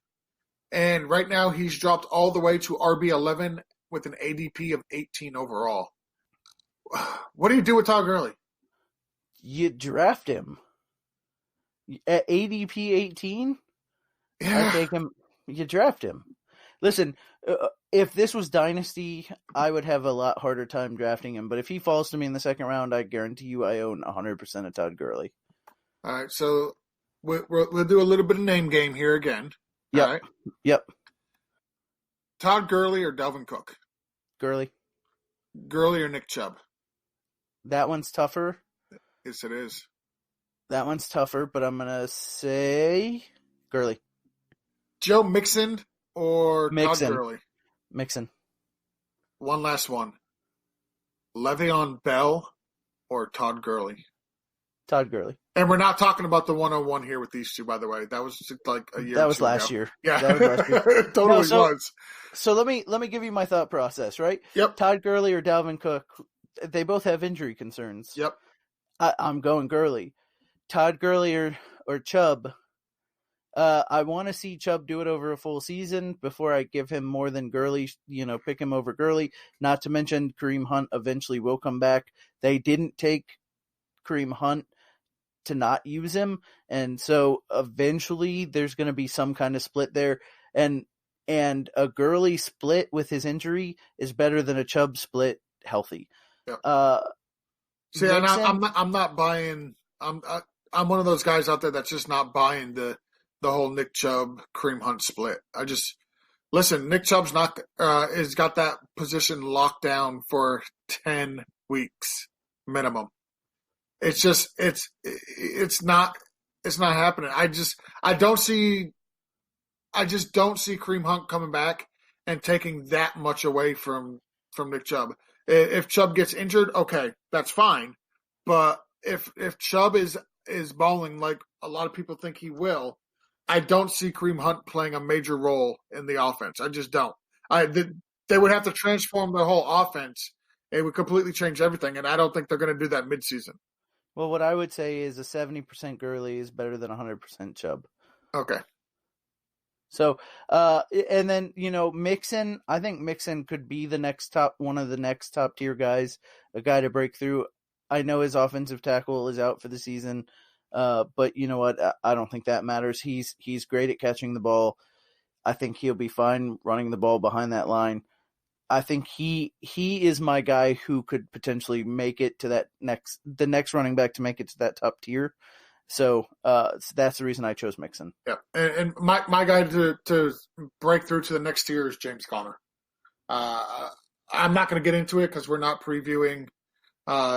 Speaker 2: and right now he's dropped all the way to RB11 with an ADP of 18 overall. What do you do with Todd Gurley?
Speaker 3: You draft him at ADP 18.
Speaker 2: Yeah.
Speaker 3: I take him. You draft him. Listen, if this was Dynasty, I would have a lot harder time drafting him. But if he falls to me in the second round, I guarantee you I own 100% of Todd Gurley.
Speaker 2: All right, so we'll do a little bit of name game here again.
Speaker 3: Yep.
Speaker 2: All right.
Speaker 3: Yep.
Speaker 2: Todd Gurley or Dalvin Cook?
Speaker 3: Gurley.
Speaker 2: Gurley or Nick Chubb?
Speaker 3: That one's tougher.
Speaker 2: Yes, it is.
Speaker 3: That one's tougher, but I'm going to say Gurley.
Speaker 2: Joe Mixon or
Speaker 3: Mixon.
Speaker 2: Todd Gurley?
Speaker 3: Mixon.
Speaker 2: One last one. Le'Veon Bell or Todd Gurley?
Speaker 3: Todd Gurley.
Speaker 2: And we're not talking about the 101 here with these two, by the way. That was like a year.
Speaker 3: That was last year.
Speaker 2: Yeah,
Speaker 3: that was last year.
Speaker 2: It totally was.
Speaker 3: So let me give you my thought process, right?
Speaker 2: Yep.
Speaker 3: Todd Gurley or Dalvin Cook, they both have injury concerns.
Speaker 2: Yep.
Speaker 3: I'm going Gurley. Todd Gurley or Chubb. I want to see Chubb do it over a full season before I give him more than Gurley, pick him over Gurley. Not to mention Kareem Hunt eventually will come back. They didn't take Kareem Hunt to not use him, and so eventually there's going to be some kind of split there, and a Gurley split with his injury is better than a Chubb split healthy.
Speaker 2: Yep.
Speaker 3: See,
Speaker 2: I'm not buying. I'm one of those guys out there that's just not buying the whole Nick Chubb Kareem Hunt split. Listen. Nick Chubb's has got that position locked down for 10 weeks minimum. It's just it's not happening. I just don't see Kareem Hunt coming back and taking that much away from Nick Chubb. If Chubb gets injured, okay, that's fine. But if Chubb is balling like a lot of people think he will, I don't see Kareem Hunt playing a major role in the offense. I just don't. They would have to transform their whole offense. It would completely change everything, and I don't think they're going to do that midseason.
Speaker 3: Well, what I would say is a 70% Gurley is better than 100% Chubb.
Speaker 2: Okay.
Speaker 3: So, and then, Mixon, I think Mixon could be one of the next top tier guys, a guy to break through. I know his offensive tackle is out for the season, but you know what? I don't think that matters. He's great at catching the ball. I think he'll be fine running the ball behind that line. I think he is my guy who could potentially make it to the next running back to make it to that top tier. So that's the reason I chose Mixon.
Speaker 2: Yeah, and my guy to break through to the next tier is James Conner. I'm not going to get into it because we're not previewing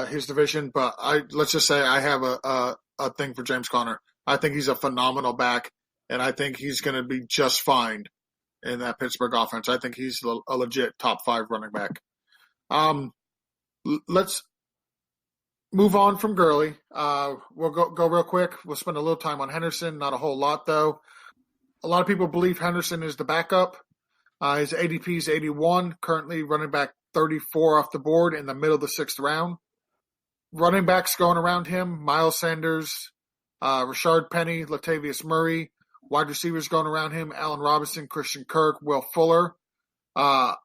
Speaker 2: his division, but let's just say I have a thing for James Conner. I think he's a phenomenal back, and I think he's going to be just fine in that Pittsburgh offense. I think he's a legit top 5 running back. Let's move on from Gurley. We'll go real quick. We'll spend a little time on Henderson, not a whole lot though. A lot of people believe Henderson is the backup. His ADP is 81, currently running back 34 off the board in the middle of the 6th round. Running backs going around him: Miles Sanders, Rashard Penny, Latavius Murray. Wide receivers going around him: Allen Robinson, Christian Kirk, Will Fuller. I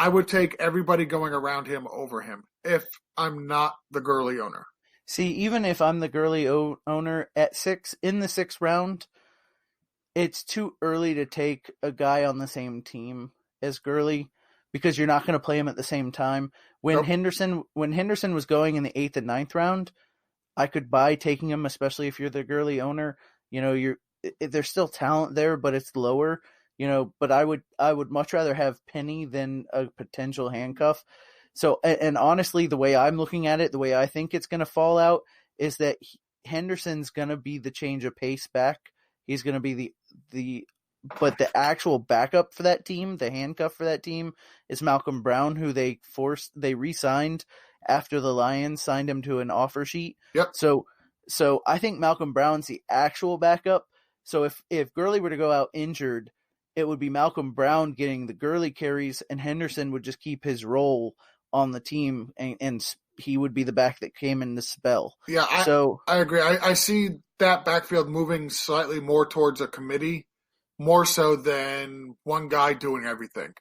Speaker 2: would take everybody going around him over him if I'm not the Gurley owner.
Speaker 3: See, even if I'm the Gurley owner in the 6th round, it's too early to take a guy on the same team as Gurley because you're not going to play him at the same time. When Henderson was going in the 8th and 9th round, I could buy taking him, especially if you're the Gurley owner. There's still talent there, but it's lower. But I would much rather have Penny than a potential handcuff. So, and honestly, the way I'm looking at it, the way I think it's going to fall out is that Henderson's going to be the change of pace back. He's going to be but the actual backup for that team, the handcuff for that team, is Malcolm Brown, who they re-signed after the Lions signed him to an offer sheet.
Speaker 2: Yep.
Speaker 3: So I think Malcolm Brown's the actual backup. So if Gurley were to go out injured it would be Malcolm Brown getting the Gurley carries, and Henderson would just keep his role on the team, and he would be the back that came in the spell.
Speaker 2: Yeah, I agree. I see that backfield moving slightly more towards a committee, more so than one guy doing everything.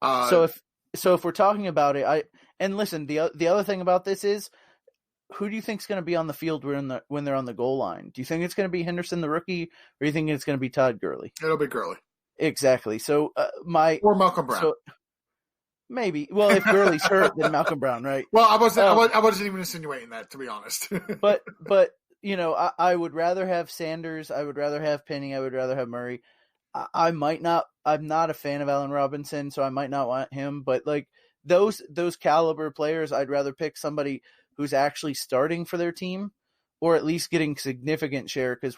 Speaker 3: So if we're talking about it, and listen, the other thing about this is, who do you think is going to be on the field when they're on the goal line? Do you think it's going to be Henderson the rookie, or do you think it's going to be Todd Gurley?
Speaker 2: It'll be Gurley.
Speaker 3: Exactly. So
Speaker 2: or Malcolm Brown.
Speaker 3: So, maybe. Well, if Gurley's hurt, then Malcolm Brown, right?
Speaker 2: Well, I wasn't even insinuating that, to be honest.
Speaker 3: but I would rather have Sanders. I would rather have Penny. I would rather have Murray. I'm not a fan of Allen Robinson, so I might not want him. But like those caliber players, I'd rather pick somebody who's actually starting for their team, or at least getting significant share, because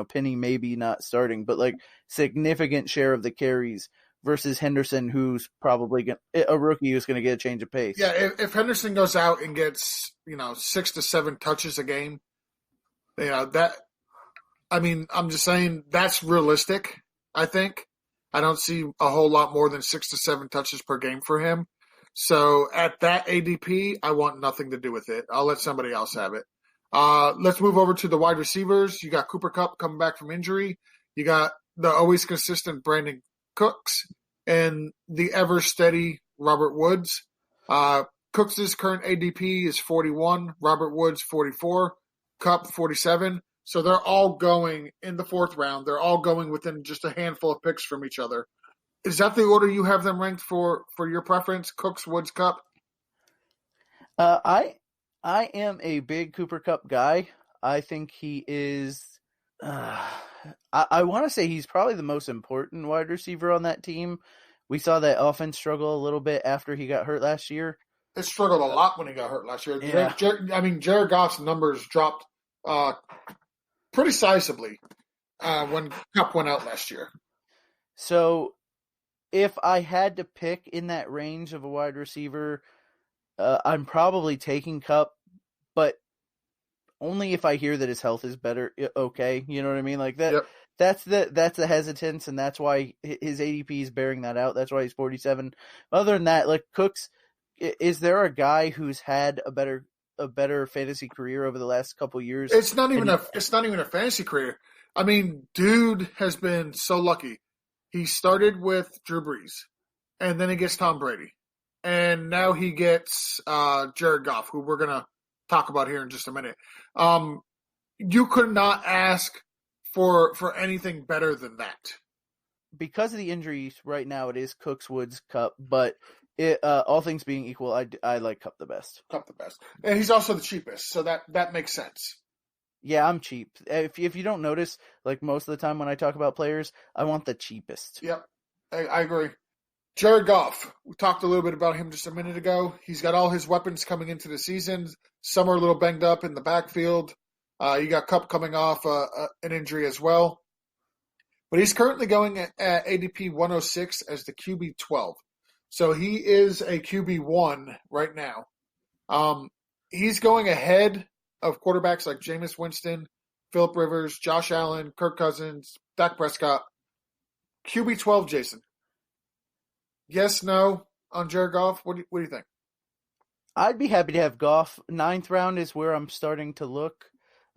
Speaker 3: Penny may be not starting, but like significant share of the carries, versus Henderson, who's probably a rookie who's going to get a change of pace.
Speaker 2: Yeah, if Henderson goes out and gets 6 to 7 touches a game, that. I mean, I'm just saying that's realistic. I think I don't see a whole lot more than 6 to 7 touches per game for him. So at that ADP, I want nothing to do with it. I'll let somebody else have it. Let's move over to the wide receivers. You got Cooper Kupp coming back from injury. You got the always consistent Brandon Cooks and the ever steady Robert Woods. Cooks' current ADP is 41, Robert Woods 44, Kupp 47. So they're all going in the 4th round. They're all going within just a handful of picks from each other. Is that the order you have them ranked for your preference? Cooks, Woods, Kupp?
Speaker 3: I am a big Cooper Kupp guy. I think he is. I want to say he's probably the most important wide receiver on that team. We saw that offense struggle a little bit after he got hurt last year.
Speaker 2: It struggled a lot when he got hurt last year.
Speaker 3: Yeah.
Speaker 2: Jared Goff's numbers dropped pretty sizably when Kupp went out last year.
Speaker 3: So if I had to pick in that range of a wide receiver, I'm probably taking Kupp, but only if I hear that his health is better. Okay, you know what I mean? Like that. Yep. That's the hesitance, and that's why his ADP is bearing that out. That's why he's 47. Other than that, like Cooks, is there a guy who's had a better fantasy career over the last couple of years?
Speaker 2: It's not even a fantasy career. I mean, dude has been so lucky. He started with Drew Brees, and then he gets Tom Brady, and now he gets Jared Goff, who we're gonna talk about here in just a minute. You could not ask for anything better than that.
Speaker 3: Because of the injuries right now, it is Cooks, Woods, Kupp, but all things being equal, I like Kupp the best.
Speaker 2: Kupp the best. And he's also the cheapest, so that makes sense.
Speaker 3: Yeah, I'm cheap. If you don't notice, like most of the time when I talk about players, I want the cheapest.
Speaker 2: Yep, I agree. Jared Goff, we talked a little bit about him just a minute ago. He's got all his weapons coming into the season. Some are a little banged up in the backfield. You got Kupp coming off an injury as well. But he's currently going at ADP 106 as the QB 12. So he is a QB1 right now. He's going ahead of quarterbacks like Jameis Winston, Phillip Rivers, Josh Allen, Kirk Cousins, Dak Prescott. QB 12, Jason. Yes, no on Jared Goff? What do you think?
Speaker 3: I'd be happy to have Goff. 9th round is where I'm starting to look.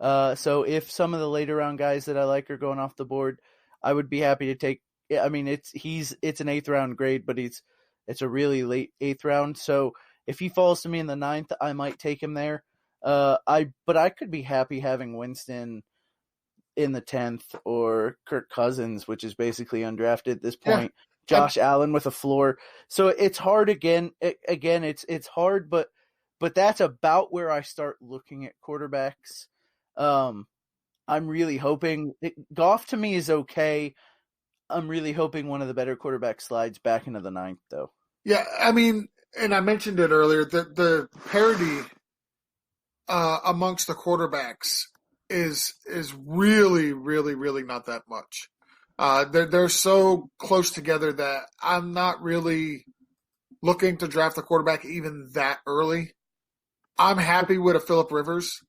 Speaker 3: So if some of the later round guys that I like are going off the board, I would be happy to take. I mean, it's an 8th round grade, but it's a really late 8th round. So if he falls to me in the 9th, I might take him there. But I could be happy having Winston in the 10th, or Kirk Cousins, which is basically undrafted at this point. Yeah. Josh Allen with a floor. So it's hard again. It's hard, but that's about where I start looking at quarterbacks. I'm really hoping Goff to me is okay. I'm really hoping one of the better quarterbacks slides back into the 9th, though.
Speaker 2: Yeah, I mean, and I mentioned it earlier, the parity amongst the quarterbacks is really, really, really not that much. They're so close together that I'm not really looking to draft a quarterback even that early. I'm happy with a Phillip Rivers.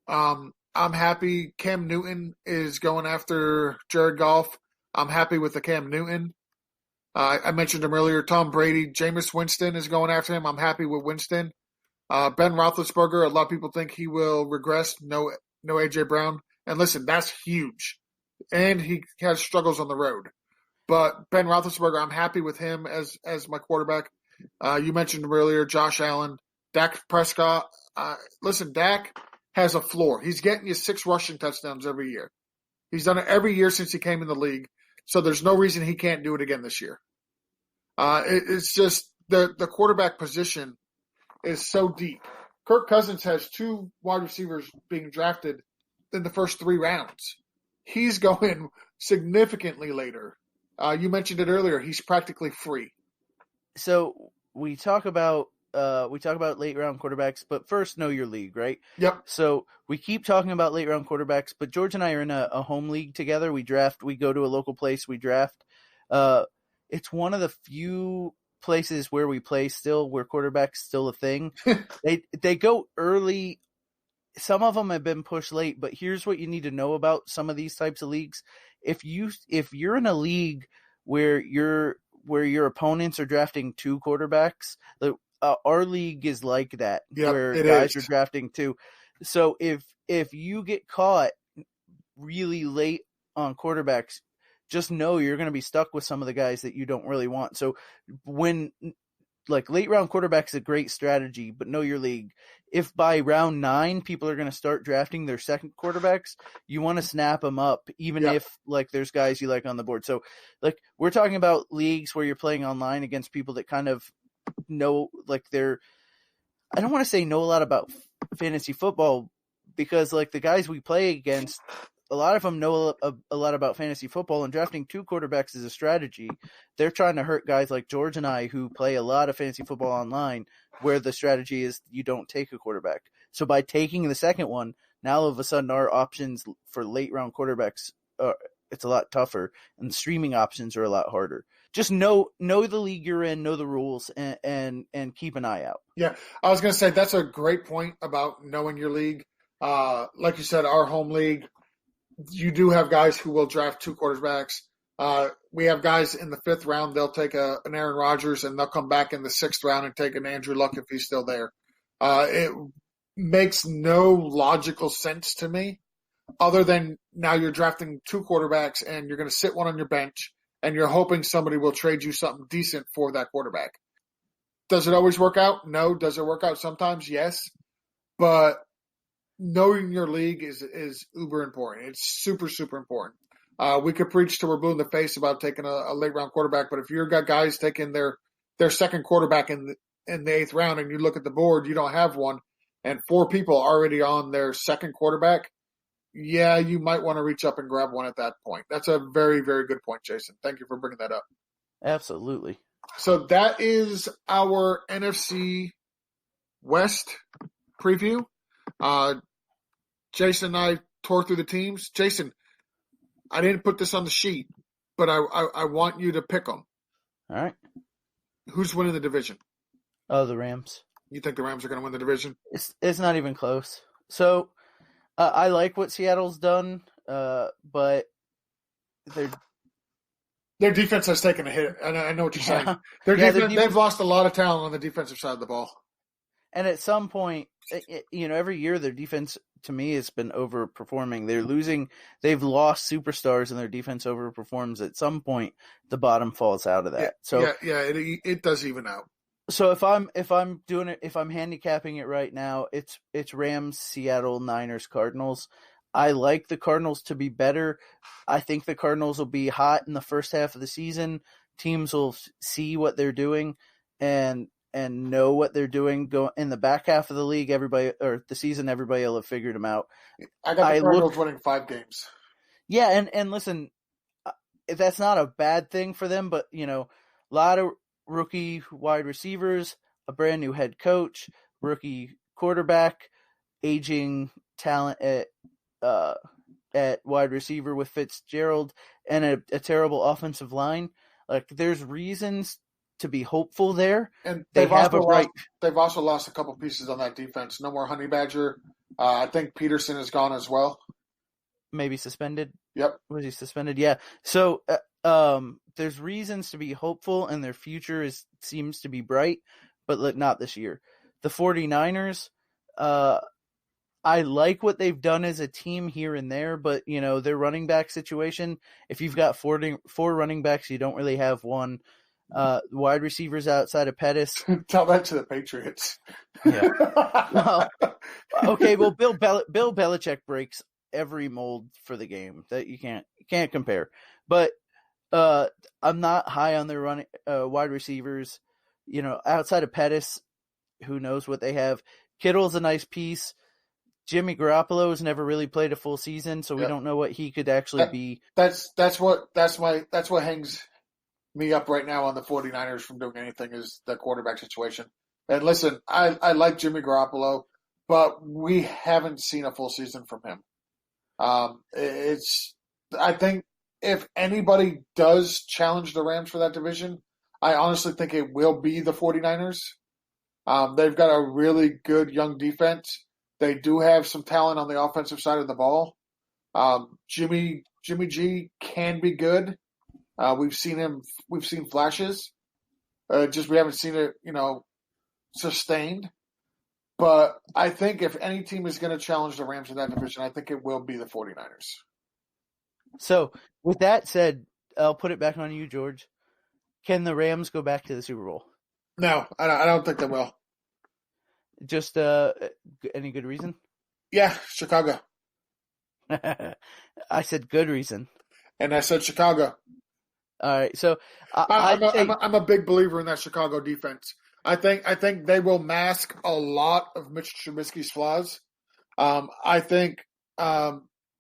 Speaker 2: I'm happy Cam Newton is going after Jared Goff. I'm happy with the Cam Newton. I mentioned him earlier. Tom Brady, Jameis Winston is going after him. I'm happy with Winston. Ben Roethlisberger, a lot of people think he will regress. No A.J. Brown. And listen, that's huge. And he has struggles on the road. But Ben Roethlisberger, I'm happy with him as my quarterback. You mentioned him earlier, Josh Allen, Dak Prescott. Listen, Dak has a floor. He's getting you 6 rushing touchdowns every year. He's done it every year since he came in the league. So there's no reason he can't do it again this year. It's just the quarterback position is so deep. Kirk Cousins has 2 wide receivers being drafted in the first 3 rounds. He's going significantly later. You mentioned it earlier. He's practically free.
Speaker 3: So we talk about late round quarterbacks, but first know your league, right?
Speaker 2: Yep.
Speaker 3: So we keep talking about late round quarterbacks, but George and I are in a home league together. We go to a local place, we draft. It's one of the few places where we play still, where quarterback's still a thing. They go early. Some of them have been pushed late, but here's what you need to know about some of these types of leagues. If you're in a league where your opponents are drafting 2 quarterbacks, our league is like that, where guys are drafting 2. So if you get caught really late on quarterbacks, just know you're going to be stuck with some of the guys that you don't really want. So when late round quarterbacks is a great strategy, but know your league. If by round 9 people are going to start drafting their second quarterbacks, you want to snap them up, even if there's guys you like on the board. So we're talking about leagues where you're playing online against people that kind of know, I don't want to say know a lot about fantasy football, because the guys we play against, a lot of them know a lot about fantasy football, and drafting 2 quarterbacks is a strategy. They're trying to hurt guys like George and I, who play a lot of fantasy football online, where the strategy is you don't take a quarterback. So by taking the second one, now all of a sudden our options for late round quarterbacks, it's a lot tougher, and streaming options are a lot harder. Just know the league you're in, know the rules, and keep an eye out.
Speaker 2: Yeah, I was going to say that's a great point about knowing your league. Like you said, our home league, you do have guys who will draft 2 quarterbacks. We have guys in the 5th round, they'll take an Aaron Rodgers, and they'll come back in the 6th round and take an Andrew Luck if he's still there. It makes no logical sense to me, other than now you're drafting 2 quarterbacks and you're going to sit one on your bench, and you're hoping somebody will trade you something decent for that quarterback. Does it always work out? No. Does it work out sometimes? Yes. But knowing your league is uber important. It's super, super important. We could preach till we're blue in the face about taking a late round quarterback, but if you've got guys taking their second quarterback in the 8th round, and you look at the board, you don't have one, and 4 people already on their second quarterback, yeah, you might want to reach up and grab one at that point. That's a very, very good point, Jason. Thank you for bringing that up.
Speaker 3: Absolutely.
Speaker 2: So that is our NFC West preview. Jason and I tore through the teams. Jason, I didn't put this on the sheet, but I want you to pick them.
Speaker 3: All right.
Speaker 2: Who's winning the division?
Speaker 3: Oh, the Rams.
Speaker 2: You think the Rams are going to win the division?
Speaker 3: It's not even close. So I like what Seattle's done, but
Speaker 2: their defense has taken a hit. I know what you're saying. They've lost a lot of talent on the defensive side of the ball.
Speaker 3: And at some point, every year their defense, to me, has been overperforming. They've lost superstars, and their defense overperforms. At some point, the bottom falls out of that.
Speaker 2: It does even out.
Speaker 3: So if I'm handicapping it right now, it's Rams, Seattle, Niners, Cardinals. I like the Cardinals to be better. I think the Cardinals will be hot in the first half of the season. Teams will see what they're doing and know what they're doing. Go in the back half of the league, everybody will have figured them out.
Speaker 2: I got the Cardinals winning 5 games.
Speaker 3: Yeah, and listen, that's not a bad thing for them, but a lot of rookie wide receivers, a brand new head coach, rookie quarterback, aging talent at wide receiver with Fitzgerald, and a terrible offensive line. There's reasons to be hopeful there.
Speaker 2: And they've also lost a couple pieces on that defense. No more Honey Badger. I think Peterson is gone as well.
Speaker 3: maybe suspended.
Speaker 2: Yep.
Speaker 3: Was he suspended? Yeah. So there's reasons to be hopeful, and their future seems to be bright, but look, not this year. The 49ers, I like what they've done as a team here and there, but their running back situation, if you've got four running backs, you don't really have one. Wide receivers outside of Pettis.
Speaker 2: Tell that to the Patriots.
Speaker 3: Yeah. Well, okay. Well, Bill Belichick breaks every mold for the game that you can't compare. But I'm not high on their running wide receivers. Outside of Pettis, who knows what they have. Kittle's a nice piece. Jimmy Garoppolo has never really played a full season, so we don't know what he could actually be.
Speaker 2: That's what hangs me up right now on the 49ers from doing anything is the quarterback situation. And listen, I like Jimmy Garoppolo, but we haven't seen a full season from him. I think if anybody does challenge the Rams for that division, I honestly think it will be the 49ers. They've got a really good young defense. They do have some talent on the offensive side of the ball. Jimmy G can be good. We've seen flashes. Just we haven't seen it, sustained. But I think if any team is going to challenge the Rams in that division, I think it will be the 49ers.
Speaker 3: So, with that said, I'll put it back on you, George. Can the Rams go back to the Super Bowl?
Speaker 2: No, I don't think they will.
Speaker 3: Just any good reason?
Speaker 2: Yeah, Chicago.
Speaker 3: I said good reason.
Speaker 2: And I said Chicago.
Speaker 3: All right, so
Speaker 2: I'm a big believer in that Chicago defense. I think they will mask a lot of Mitch Trubisky's flaws. I think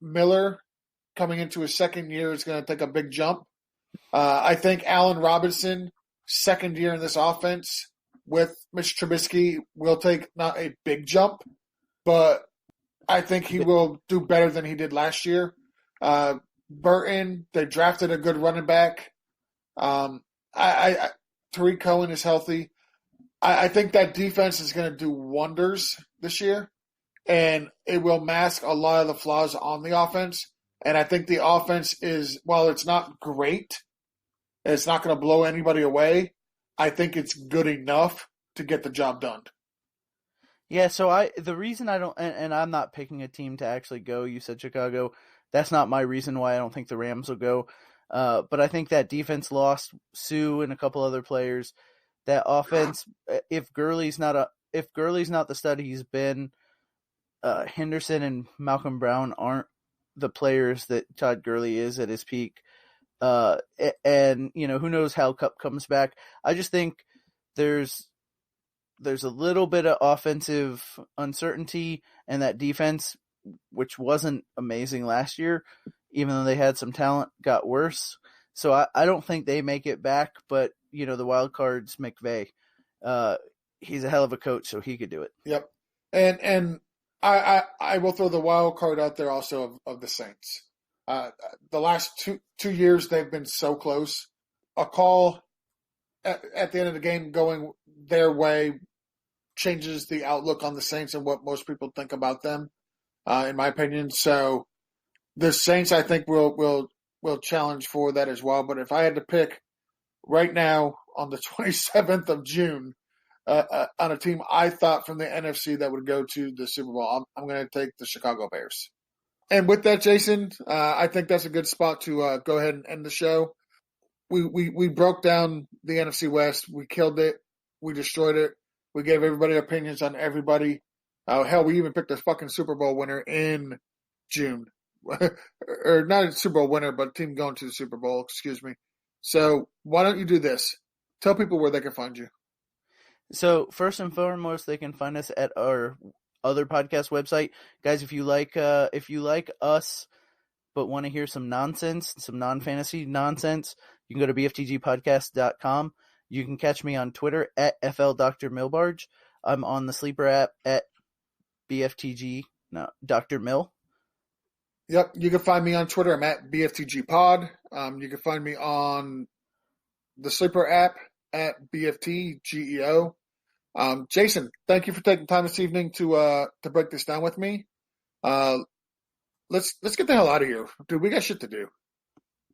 Speaker 2: Miller coming into his second year is going to take a big jump. I think Allen Robinson, second year in this offense with Mitch Trubisky, will take not a big jump, but I think he will do better than he did last year. Burton, they drafted a good running back. Tariq Cohen is healthy. I think that defense is going to do wonders this year, and it will mask a lot of the flaws on the offense. And I think the offense is, while it's not great, it's not going to blow anybody away. I think it's good enough to get the job done.
Speaker 3: Yeah, so the reason I don't, and I'm not picking a team to actually go, you said Chicago. That's not my reason why I don't think the Rams will go. But I think that defense lost Sue and a couple other players. That offense, if Gurley's not the stud he's been, Henderson and Malcolm Brown aren't the players that Todd Gurley is at his peak. And who knows how Kupp comes back. I just think there's a little bit of offensive uncertainty, and that defense, which wasn't amazing last year, even though they had some talent, got worse. So I don't think they make it back, but the wild card's McVay. He's a hell of a coach, so he could do it.
Speaker 2: Yep. And I will throw the wild card out there also of the Saints. The last two years they've been so close. A call at the end of the game going their way changes the outlook on the Saints and what most people think about them, in my opinion. So the Saints, I think, will challenge for that as well. But if I had to pick right now on the 27th of June on a team I thought from the NFC that would go to the Super Bowl, I'm going to take the Chicago Bears. And with that, Jason, I think that's a good spot to go ahead and end the show. We broke down the NFC West. We killed it. We destroyed it. We gave everybody opinions on everybody. Hell, we even picked a fucking Super Bowl winner in June. Or not a Super Bowl winner, but a team going to the Super Bowl, excuse me. So why don't you do this? Tell people where they can find you.
Speaker 3: So first and foremost, they can find us at our other podcast website. Guys, if you like us but want to hear some nonsense, some non-fantasy nonsense, you can go to bftgpodcast.com. You can catch me on Twitter at FLDrMilbarge. I'm on the Sleeper app at Dr. Mill.
Speaker 2: Yep, you can find me on Twitter. I'm at BFTGPod. You can find me on the Sleeper app at BFTGEO. Jason, thank you for taking time this evening to break this down with me. let's get the hell out of here, dude. We got shit to do.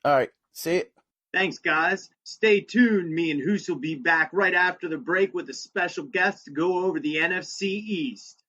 Speaker 3: All right. See it.
Speaker 4: Thanks, guys. Stay tuned. Me and Hoos will be back right after the break with a special guest to go over the NFC East.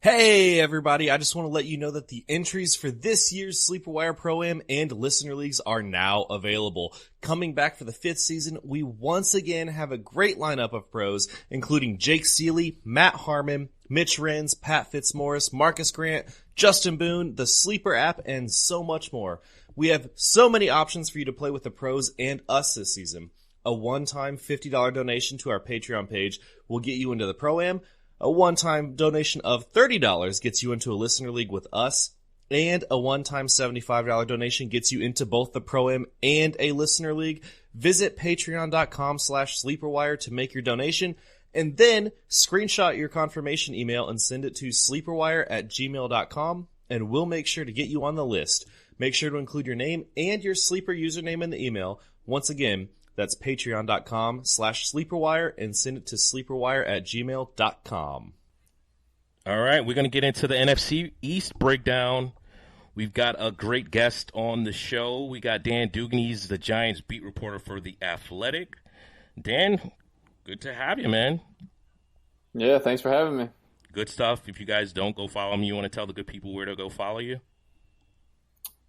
Speaker 5: Hey everybody, I just want to let you know that the entries for this year's Sleeper Wire Pro-Am and Listener Leagues are now available. Coming back for the 5th season, we once again have a great lineup of pros, including Jake Seeley, Matt Harmon, Mitch Renz, Pat Fitzmaurice, Marcus Grant, Justin Boone, the Sleeper app, and so much more. We have so many options for you to play with the pros and us this season. A one-time $50 donation to our Patreon page will get you into the Pro-Am. A one-time donation of $30 gets you into a listener league with us, and a one-time $75 donation gets you into both the Pro-Am and a listener league. Visit patreon.com/sleeperwire to make your donation, and then screenshot your confirmation email and send it to sleeperwire@gmail.com, and we'll make sure to get you on the list. Make sure to include your name and your Sleeper username in the email. Once again, that's patreon.com/sleeperwire and send it to sleeperwire@gmail.com.
Speaker 6: All right, we're going to get into the NFC East breakdown. We've got a great guest on the show. We got Dan Duggan. He's the Giants beat reporter for The Athletic. Dan, good to have you, man.
Speaker 7: Yeah, thanks for having me.
Speaker 6: Good stuff. If you guys don't go follow me, you want to tell the good people where to go follow you?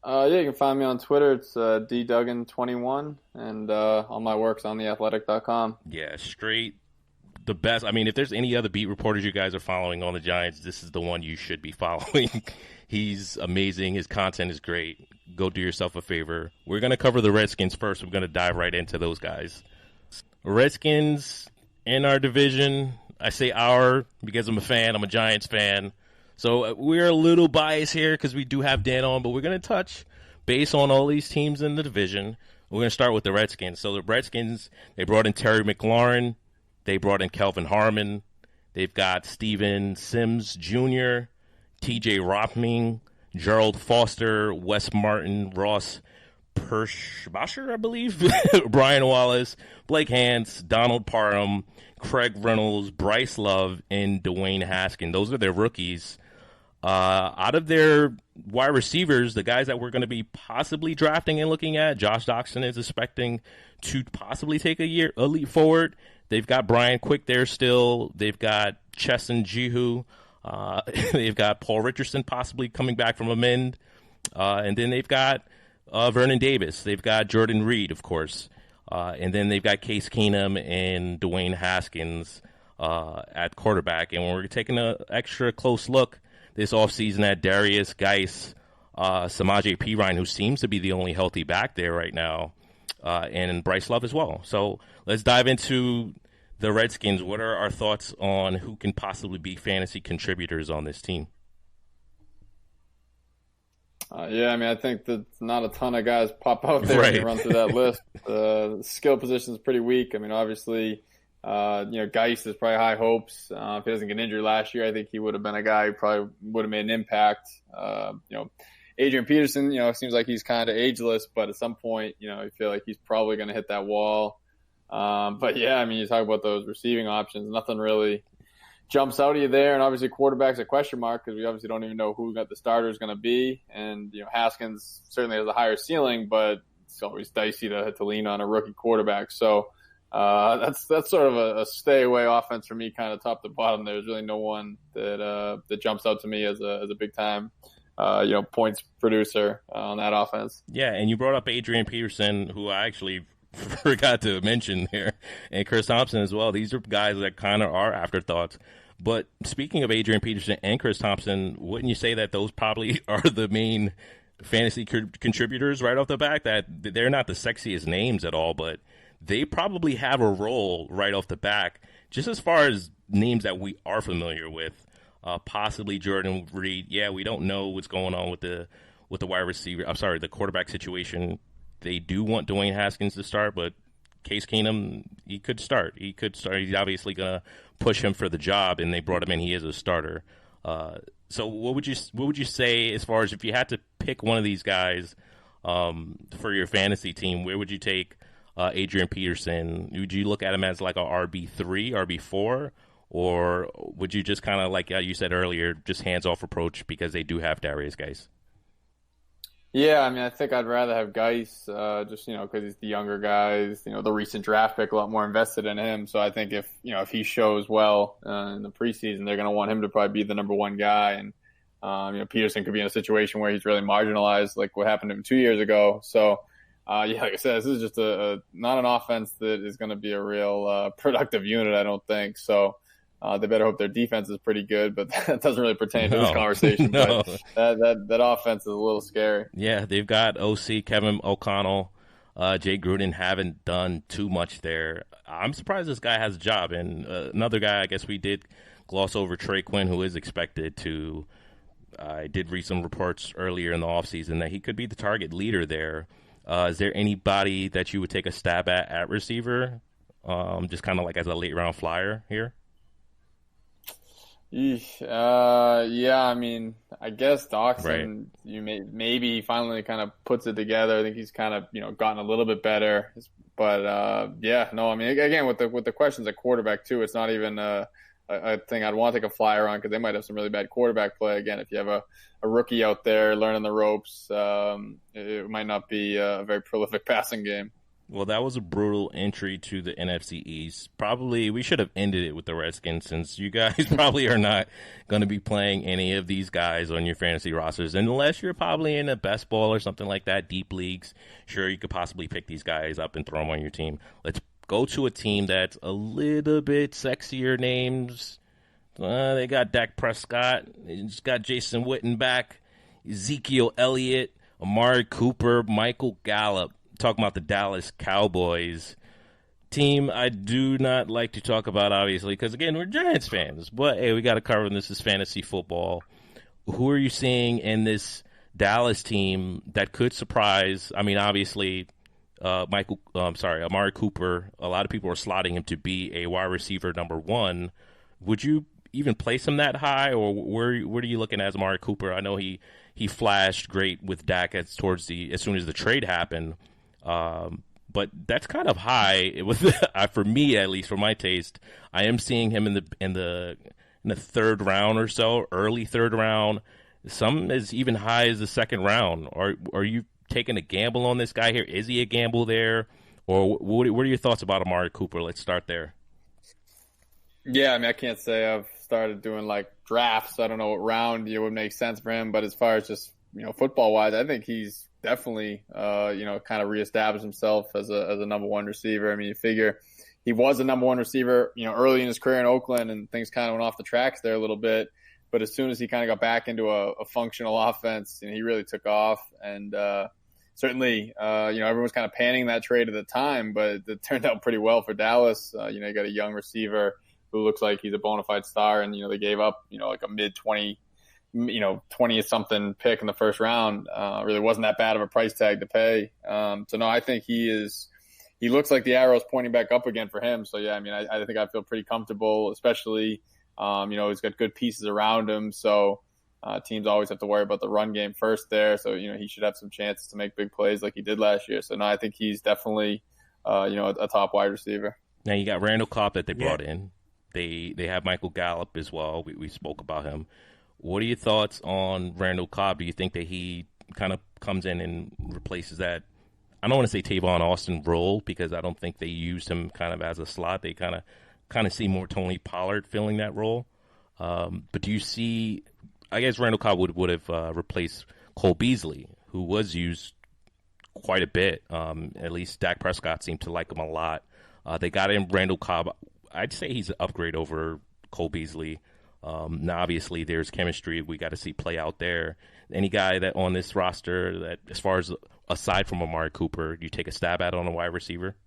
Speaker 7: Yeah, you can find me on Twitter. It's dduggan21, and all my work's on theathletic.com.
Speaker 6: Yeah, straight the best. I mean, if there's any other beat reporters you guys are following on the Giants, this is the one you should be following. He's amazing. His content is great. Go do yourself a favor. We're going to cover the Redskins first. We're going to dive right into those guys. Redskins in our division. I say our because I'm a fan. I'm a Giants fan. So we're a little biased here because we do have Dan on, but we're going to touch base on all these teams in the division. We're going to start with the Redskins. So the Redskins, they brought in Terry McLaurin. They brought in Kelvin Harmon. They've got Steven Sims Jr., TJ Rothming, Gerald Foster, Wes Martin, Ross Pershbasher, I believe, Brian Wallace, Blake Hance, Donald Parham, Craig Reynolds, Bryce Love, and Dwayne Haskins. Those are their rookies. Out of their wide receivers, the guys that we're going to be possibly drafting and looking at, Josh Doxson is expecting to possibly take a leap forward. They've got Brian Quick there still. They've got Chesson Jihu. They've got Paul Richardson possibly coming back from a mend. And then they've got Vernon Davis. They've got Jordan Reed, of course. And then they've got Case Keenum and Dwayne Haskins at quarterback. And we're taking an extra close look this offseason at Darius Geis, Samaje Perine, who seems to be the only healthy back there right now, and Bryce Love as well. So let's dive into the Redskins. What are our thoughts on who can possibly be fantasy contributors on this team?
Speaker 7: Yeah, I mean, I think that not a ton of guys pop out there when you run through that list. The skill position is pretty weak. I mean, obviously, Geis has probably high hopes. If he doesn't get injured last year, I think he would have been a guy who probably would have made an impact. Adrian Peterson, seems like he's kind of ageless, but at some point, you feel like he's probably going to hit that wall. But yeah, I mean, you talk about those receiving options, nothing really jumps out of you there. And obviously quarterback's a question mark because we obviously don't even know who the starter is going to be. And, Haskins certainly has a higher ceiling, but it's always dicey to lean on a rookie quarterback. So that's sort of a stay away offense for me, kind of top to bottom. There's really no one that jumps out to me as a big time, points producer on that offense.
Speaker 6: Yeah. And you brought up Adrian Peterson, who I actually forgot to mention there, and Chris Thompson as well. These are guys that kind of are afterthoughts. But speaking of Adrian Peterson and Chris Thompson, wouldn't you say that those probably are the main fantasy contributors right off the bat? That they're not the sexiest names at all, but they probably have a role right off the back, just as far as names that we are familiar with. Possibly Jordan Reed. Yeah, we don't know what's going on with the wide receiver. I'm sorry, the quarterback situation. They do want Dwayne Haskins to start, but Case Keenum, he could start. He's obviously going to push him for the job, and they brought him in. He is a starter. So what would you say as far as if you had to pick one of these guys for your fantasy team, where would you take Adrian Peterson? Would you look at him as like a RB3, RB4, or would you just kind of, like you said earlier, just hands-off approach because they do have Darius Geis?
Speaker 7: Yeah, I mean, I think I'd rather have Geis, just, because he's the younger guy, the recent draft pick, a lot more invested in him. So I think if he shows well in the preseason, they're going to want him to probably be the number one guy. And, Peterson could be in a situation where he's really marginalized, like what happened to him 2 years ago. So, like I said, this is just not an offense that is going to be a real productive unit, I don't think. So, they better hope their defense is pretty good, but that doesn't really pertain to this conversation.
Speaker 6: No.
Speaker 7: But that offense is a little scary.
Speaker 6: Yeah, they've got OC, Kevin O'Connell, Jay Gruden haven't done too much there. I'm surprised this guy has a job. And another guy, I guess we did gloss over, Trey Quinn, who is expected to I did read some reports earlier in the offseason that he could be the target leader there. Is there anybody that you would take a stab at receiver, just kind of like as a late-round flyer here?
Speaker 7: Yeah, I mean, I guess Doxson,
Speaker 6: right.
Speaker 7: Maybe he finally kind of puts it together. I think he's kind of, gotten a little bit better. But, I mean, again, with the questions at quarterback, too, it's not even a thing I'd want to take a flyer on because they might have some really bad quarterback play. Again, if you have a rookie out there learning the ropes, it might not be a very prolific passing game.
Speaker 6: Well, that was a brutal entry to the NFC East. Probably we should have ended it with the Redskins since you guys probably are not going to be playing any of these guys on your fantasy rosters unless you're probably in a best ball or something like that, deep leagues. Sure, you could possibly pick these guys up and throw them on your team. Let's go to a team that's a little bit sexier names. They got Dak Prescott. They just got Jason Witten back, Ezekiel Elliott, Amari Cooper, Michael Gallup. Talking about the Dallas Cowboys team, I do not like to talk about, obviously, because, again, we're Giants fans. But, hey, we got to cover this as fantasy football. Who are you seeing in this Dallas team that could surprise? I mean, obviously, Amari Cooper, a lot of people are slotting him to be a wide receiver number one. Would you even place him that high, or where are you looking at Amari Cooper? I know he flashed great with Dak as soon as the trade happened. But that's kind of high for me, at least for my taste. I am seeing him in the third round or so, early third round. Some as even high as the second round. Are you taking a gamble on this guy here? Is he a gamble there, or what are your thoughts about Amari Cooper? Let's start there.
Speaker 7: Yeah, I mean, I can't say I've started doing like drafts. I don't know what round would make sense for him, but as far as just football wise, I think he's definitely, kind of reestablished himself as a number one receiver. I mean, you figure he was a number one receiver, early in his career in Oakland, and things kind of went off the tracks there a little bit. But as soon as he kind of got back into a functional offense, he really took off. And certainly, everyone was kind of panning that trade at the time, but it turned out pretty well for Dallas. You got a young receiver who looks like he's a bona fide star, and they gave up, like a mid-20. 20-something pick in the first round. Really wasn't that bad of a price tag to pay. So no, I think he looks like the arrow's pointing back up again for him. So yeah, I mean, I think I feel pretty comfortable, especially, he's got good pieces around him. So teams always have to worry about the run game first there. So, he should have some chances to make big plays like he did last year. So no, I think he's definitely, a top wide receiver.
Speaker 6: Now you got Randall Cobb that they brought in. They have Michael Gallup as well. We spoke about him. What are your thoughts on Randall Cobb? Do you think that he kind of comes in and replaces that? I don't want to say Tavon Austin role because I don't think they used him kind of as a slot. They kind of see more Tony Pollard filling that role. But do you see? I guess Randall Cobb would have replaced Cole Beasley, who was used quite a bit. At least Dak Prescott seemed to like him a lot. They got in Randall Cobb. I'd say he's an upgrade over Cole Beasley. Now, obviously, there's chemistry we got to see play out there. Any guy that on this roster that, as far as aside from Amari Cooper, you take a stab at on a wide receiver?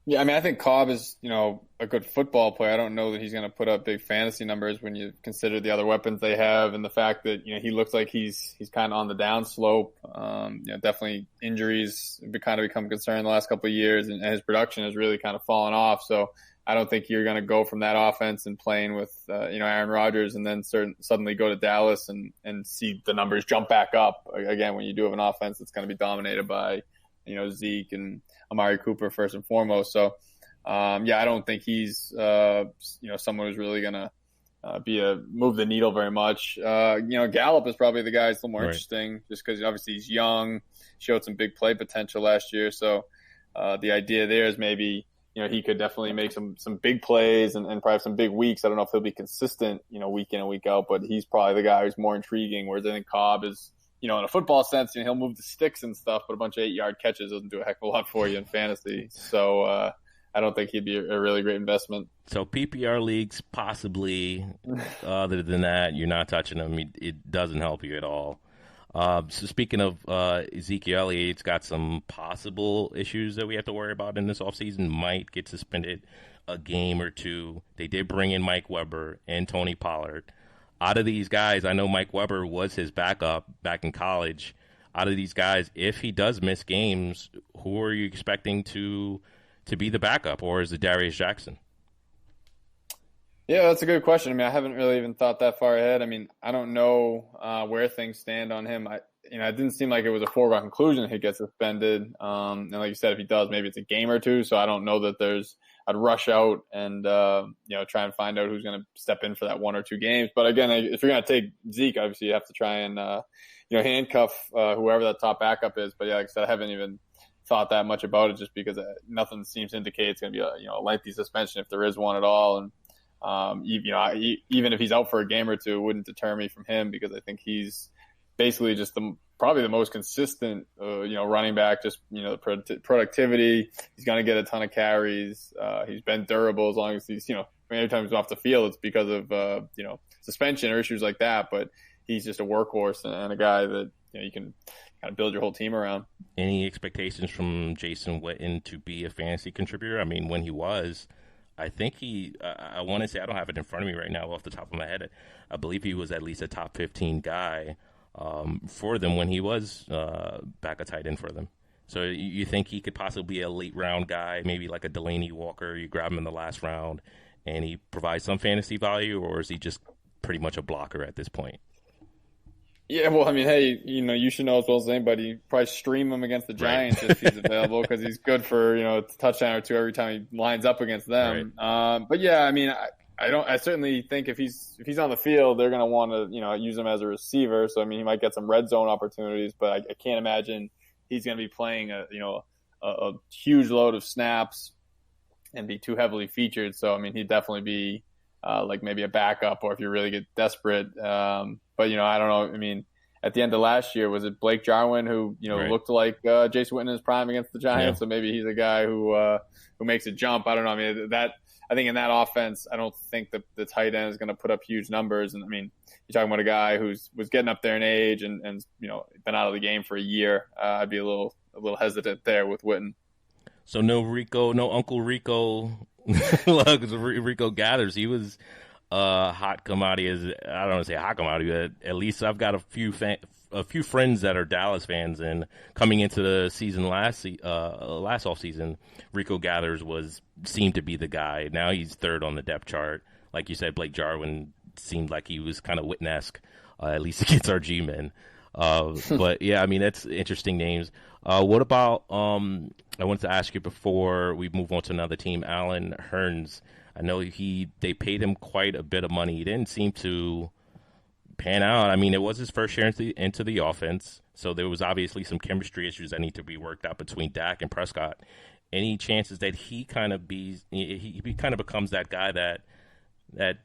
Speaker 7: Yeah, I mean, I think Cobb is, a good football player. I don't know that he's going to put up big fantasy numbers when you consider the other weapons they have and the fact that, he looks like he's kind of on the down slope. Definitely injuries have kind of become a concern the last couple of years, and his production has really kind of fallen off. So I don't think you're going to go from that offense and playing with, Aaron Rodgers and then suddenly go to Dallas and see the numbers jump back up. Again, when you do have an offense that's going to be dominated by, Zeke and Amari Cooper first and foremost. So, I don't think he's someone who's really gonna move the needle very much. Gallup is probably the guy who's a little more interesting, just because obviously he's young, showed some big play potential last year. So the idea there is maybe he could definitely make some big plays and probably some big weeks. I don't know if he'll be consistent, week in and week out, but he's probably the guy who's more intriguing. Whereas I think Cobb is, in a football sense, he'll move the sticks and stuff, but a bunch of 8-yard catches doesn't do a heck of a lot for you in fantasy. So I don't think he'd be a really great investment.
Speaker 6: So PPR leagues, possibly. Other than that, you're not touching him. It doesn't help you at all. So speaking of Ezekiel Elliott's got some possible issues that we have to worry about in this offseason. Might get suspended a game or two. They did bring in Mike Weber and Tony Pollard. Out of these guys, I know Mike Weber was his backup back in college. Out of these guys, if he does miss games, who are you expecting to be the backup, or is it Darius Jackson?
Speaker 7: Yeah, that's a good question. I haven't really even thought that far ahead. I don't know where things stand on him. It didn't seem like it was a foregone conclusion he'd get suspended. And like you said, if he does, maybe it's a game or two. So I don't know that I'd rush out and try and find out who's going to step in for that 1 or 2 games. But again, if you're going to take Zeke, obviously you have to try and handcuff whoever that top backup is. But yeah, like I said, I haven't even thought that much about it, just because nothing seems to indicate it's going to be a lengthy suspension if there is one at all. And even if he's out for a game or two, it wouldn't deter me from him, because I think he's basically just probably the most consistent, running back. Just the productivity. He's going to get a ton of carries. He's been durable as long as he's every time he's off the field, it's because of suspension or issues like that. But he's just a workhorse and a guy that you can kind of build your whole team around. Any expectations from Jason Witten to be a fantasy contributor?
Speaker 6: When he was, I think I want to say, I don't have it in front of me right now off the top of my head, I believe he was at least a top 15 guy for them when he was back a tight end for them. So you think he could possibly be a late round guy, maybe like a Delaney Walker? You grab him in the last round and he provides some fantasy value, or is he just pretty much a blocker at this point?
Speaker 7: Yeah, well, hey, you should know as well as anybody. Probably stream him against the Giants if he's available, because he's good for a touchdown or two every time he lines up against them. Right. But yeah, I certainly think if he's on the field, they're going to want to use him as a receiver. So he might get some red zone opportunities, but I can't imagine he's going to be playing a huge load of snaps and be too heavily featured. So he'd definitely be like maybe a backup, or if you really get desperate. But I don't know. At the end of last year, was it Blake Jarwin who right. looked like Jason Witten in his prime against the Giants? Yeah. So maybe he's a guy who makes a jump. I don't know. I think in that offense, I don't think the tight end is going to put up huge numbers. And you're talking about a guy was getting up there in age and been out of the game for a year. I'd be a little hesitant there with Witten. So no Uncle Rico. Rico Gathers. He was hot commodity. I don't want to say hot commodity, but at least I've got a few friends that are Dallas fans, and coming into the season last off season, Rico Gathers seemed to be the guy. Now he's third on the depth chart. Like you said, Blake Jarwin seemed like he was kind of Witten-esque, at least against our G-men. But yeah, that's interesting names. What about, I wanted to ask you before we move on to another team, Alan Hearns. I know they paid him quite a bit of money. He didn't seem to pan out. It was his first year into the offense, so there was obviously some chemistry issues that need to be worked out between Dak and Prescott. Any chances that he kind of becomes that guy that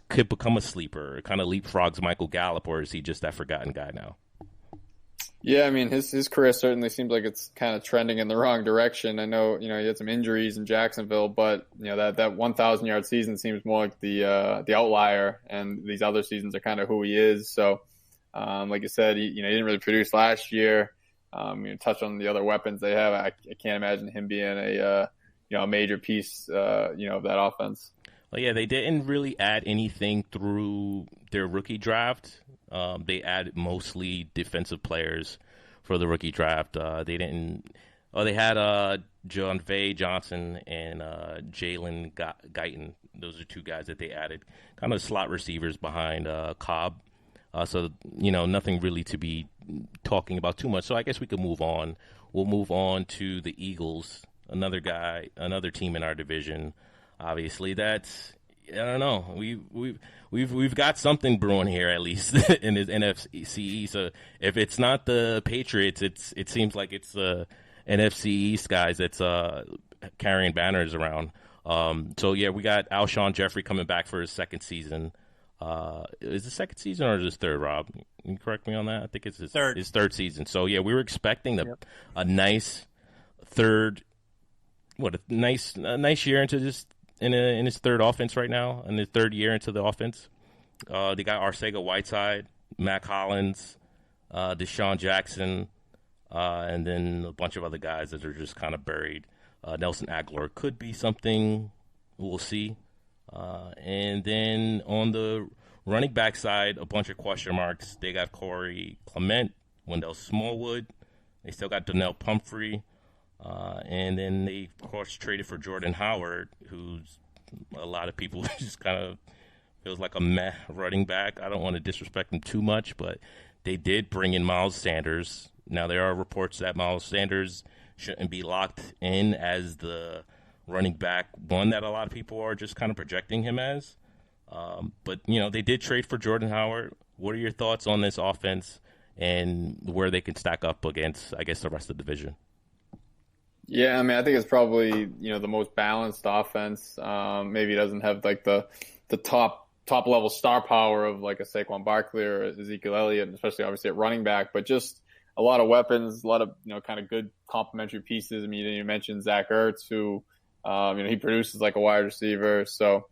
Speaker 7: could become a sleeper, kind of leapfrogs Michael Gallup, or is he just that forgotten guy now? Yeah, his career certainly seems like it's kind of trending in the wrong direction. I know, he had some injuries in Jacksonville, but that 1,000-yard season seems more like the outlier, and these other seasons are kind of who he is. So, like you said, he didn't really produce last year. Touch on the other weapons they have. I can't imagine him being a major piece, of that offense. Well, yeah, they didn't really add anything through their rookie draft. They added mostly defensive players for the rookie draft. They had John Vay Johnson and Jalen Guyton. Those are two guys that they added, kind of slot receivers behind Cobb. So nothing really to be talking about too much. So I guess we could move on. We'll move on to the Eagles.
Speaker 6: another another team in our division. Obviously, that's, I don't know. We've got something brewing here, at least in this NFC. So if it's not the Patriots, it seems like it's the NFC East guys that's carrying banners around. So yeah, we got Alshon Jeffrey coming back for his second season. Is it second season or is it third, Rob? Can you correct me on that? I think it's his third season. So yeah, we were expecting a nice third, a nice year into this in his third offense right now, in his third year into the offense. They got Arcega-Whiteside, Mac Hollins, Deshaun Jackson, and then a bunch of other guys that are just kind of buried. Nelson Aguilar could be something. We'll see. And then on the running back side, a bunch of question marks. They got Corey Clement, Wendell Smallwood. They still got Donnell Pumphrey. And then they, of course, traded for Jordan Howard, who's a lot of people just kind of feels like a meh running back. I don't want to disrespect him too much, but they did bring in Miles Sanders. Now, there are reports that Miles Sanders shouldn't be locked in as the running back one that a lot of people are just kind of projecting him as. But, they did trade for Jordan Howard. What are your thoughts on this offense and where they can stack up against, I guess, the rest of the division?
Speaker 7: Yeah, I mean, I think it's probably, the most balanced offense. Maybe it doesn't have like the top level star power of like a Saquon Barkley or Ezekiel Elliott, especially obviously at running back, but just a lot of weapons, a lot of, kind of good complementary pieces. I mean, you mentioned Zach Ertz, who, he produces like a wide receiver. So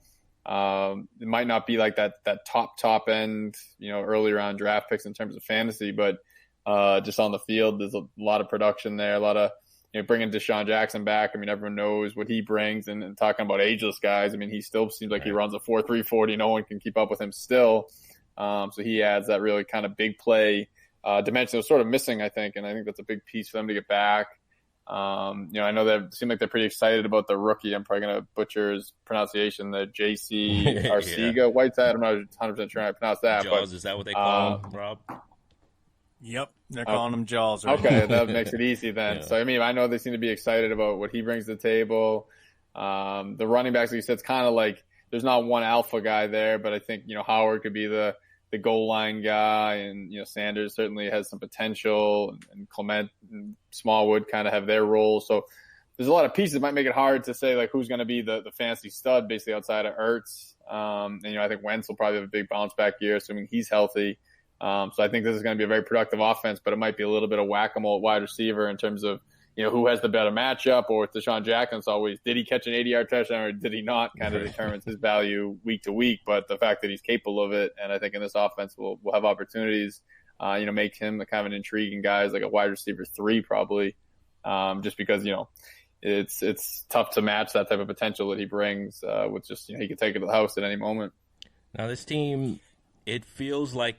Speaker 7: it might not be like that top end, early round draft picks in terms of fantasy, but just on the field, there's a lot of production there, a lot of, bringing Deshaun Jackson back. I mean, everyone knows what he brings, and talking about ageless guys. I mean, he still seems like he runs a 4.3 40. No one can keep up with him still. So he adds that really kind of big play dimension that was sort of missing, I think, and I think that's a big piece for them to get back. I know they seem like they're pretty excited about the rookie. I'm probably going to butcher his pronunciation, the J.C. Arcega Whiteside. I'm not 100% sure how I pronounce that.
Speaker 6: Jaws, is that what they call him, Rob?
Speaker 8: Yep, they're calling him Jaws. Right?
Speaker 7: Okay, that makes it easy then. Yeah. So, I mean, I know they seem to be excited about what he brings to the table. The running backs, like you said, it's kind of like there's not one alpha guy there, but I think, Howard could be the goal line guy, and, Sanders certainly has some potential, and Clement and Smallwood kind of have their roles. So there's a lot of pieces that might make it hard to say, like, who's going to be the fantasy stud, basically, outside of Ertz. And, I think Wentz will probably have a big bounce back year, assuming he's healthy. So I think this is going to be a very productive offense, but it might be a little bit of whack-a-mole at wide receiver in terms of, who has the better matchup, or with Deshaun Jackson, it's always, did he catch an 80-yard touchdown or did he not, kind of determines his value week to week. But the fact that he's capable of it, and I think in this offense we'll have opportunities, make him the kind of an intriguing guy as like a wide receiver 3 probably, just because, it's tough to match that type of potential that he brings with just, he could take it to the house at any moment.
Speaker 6: Now this team, it feels like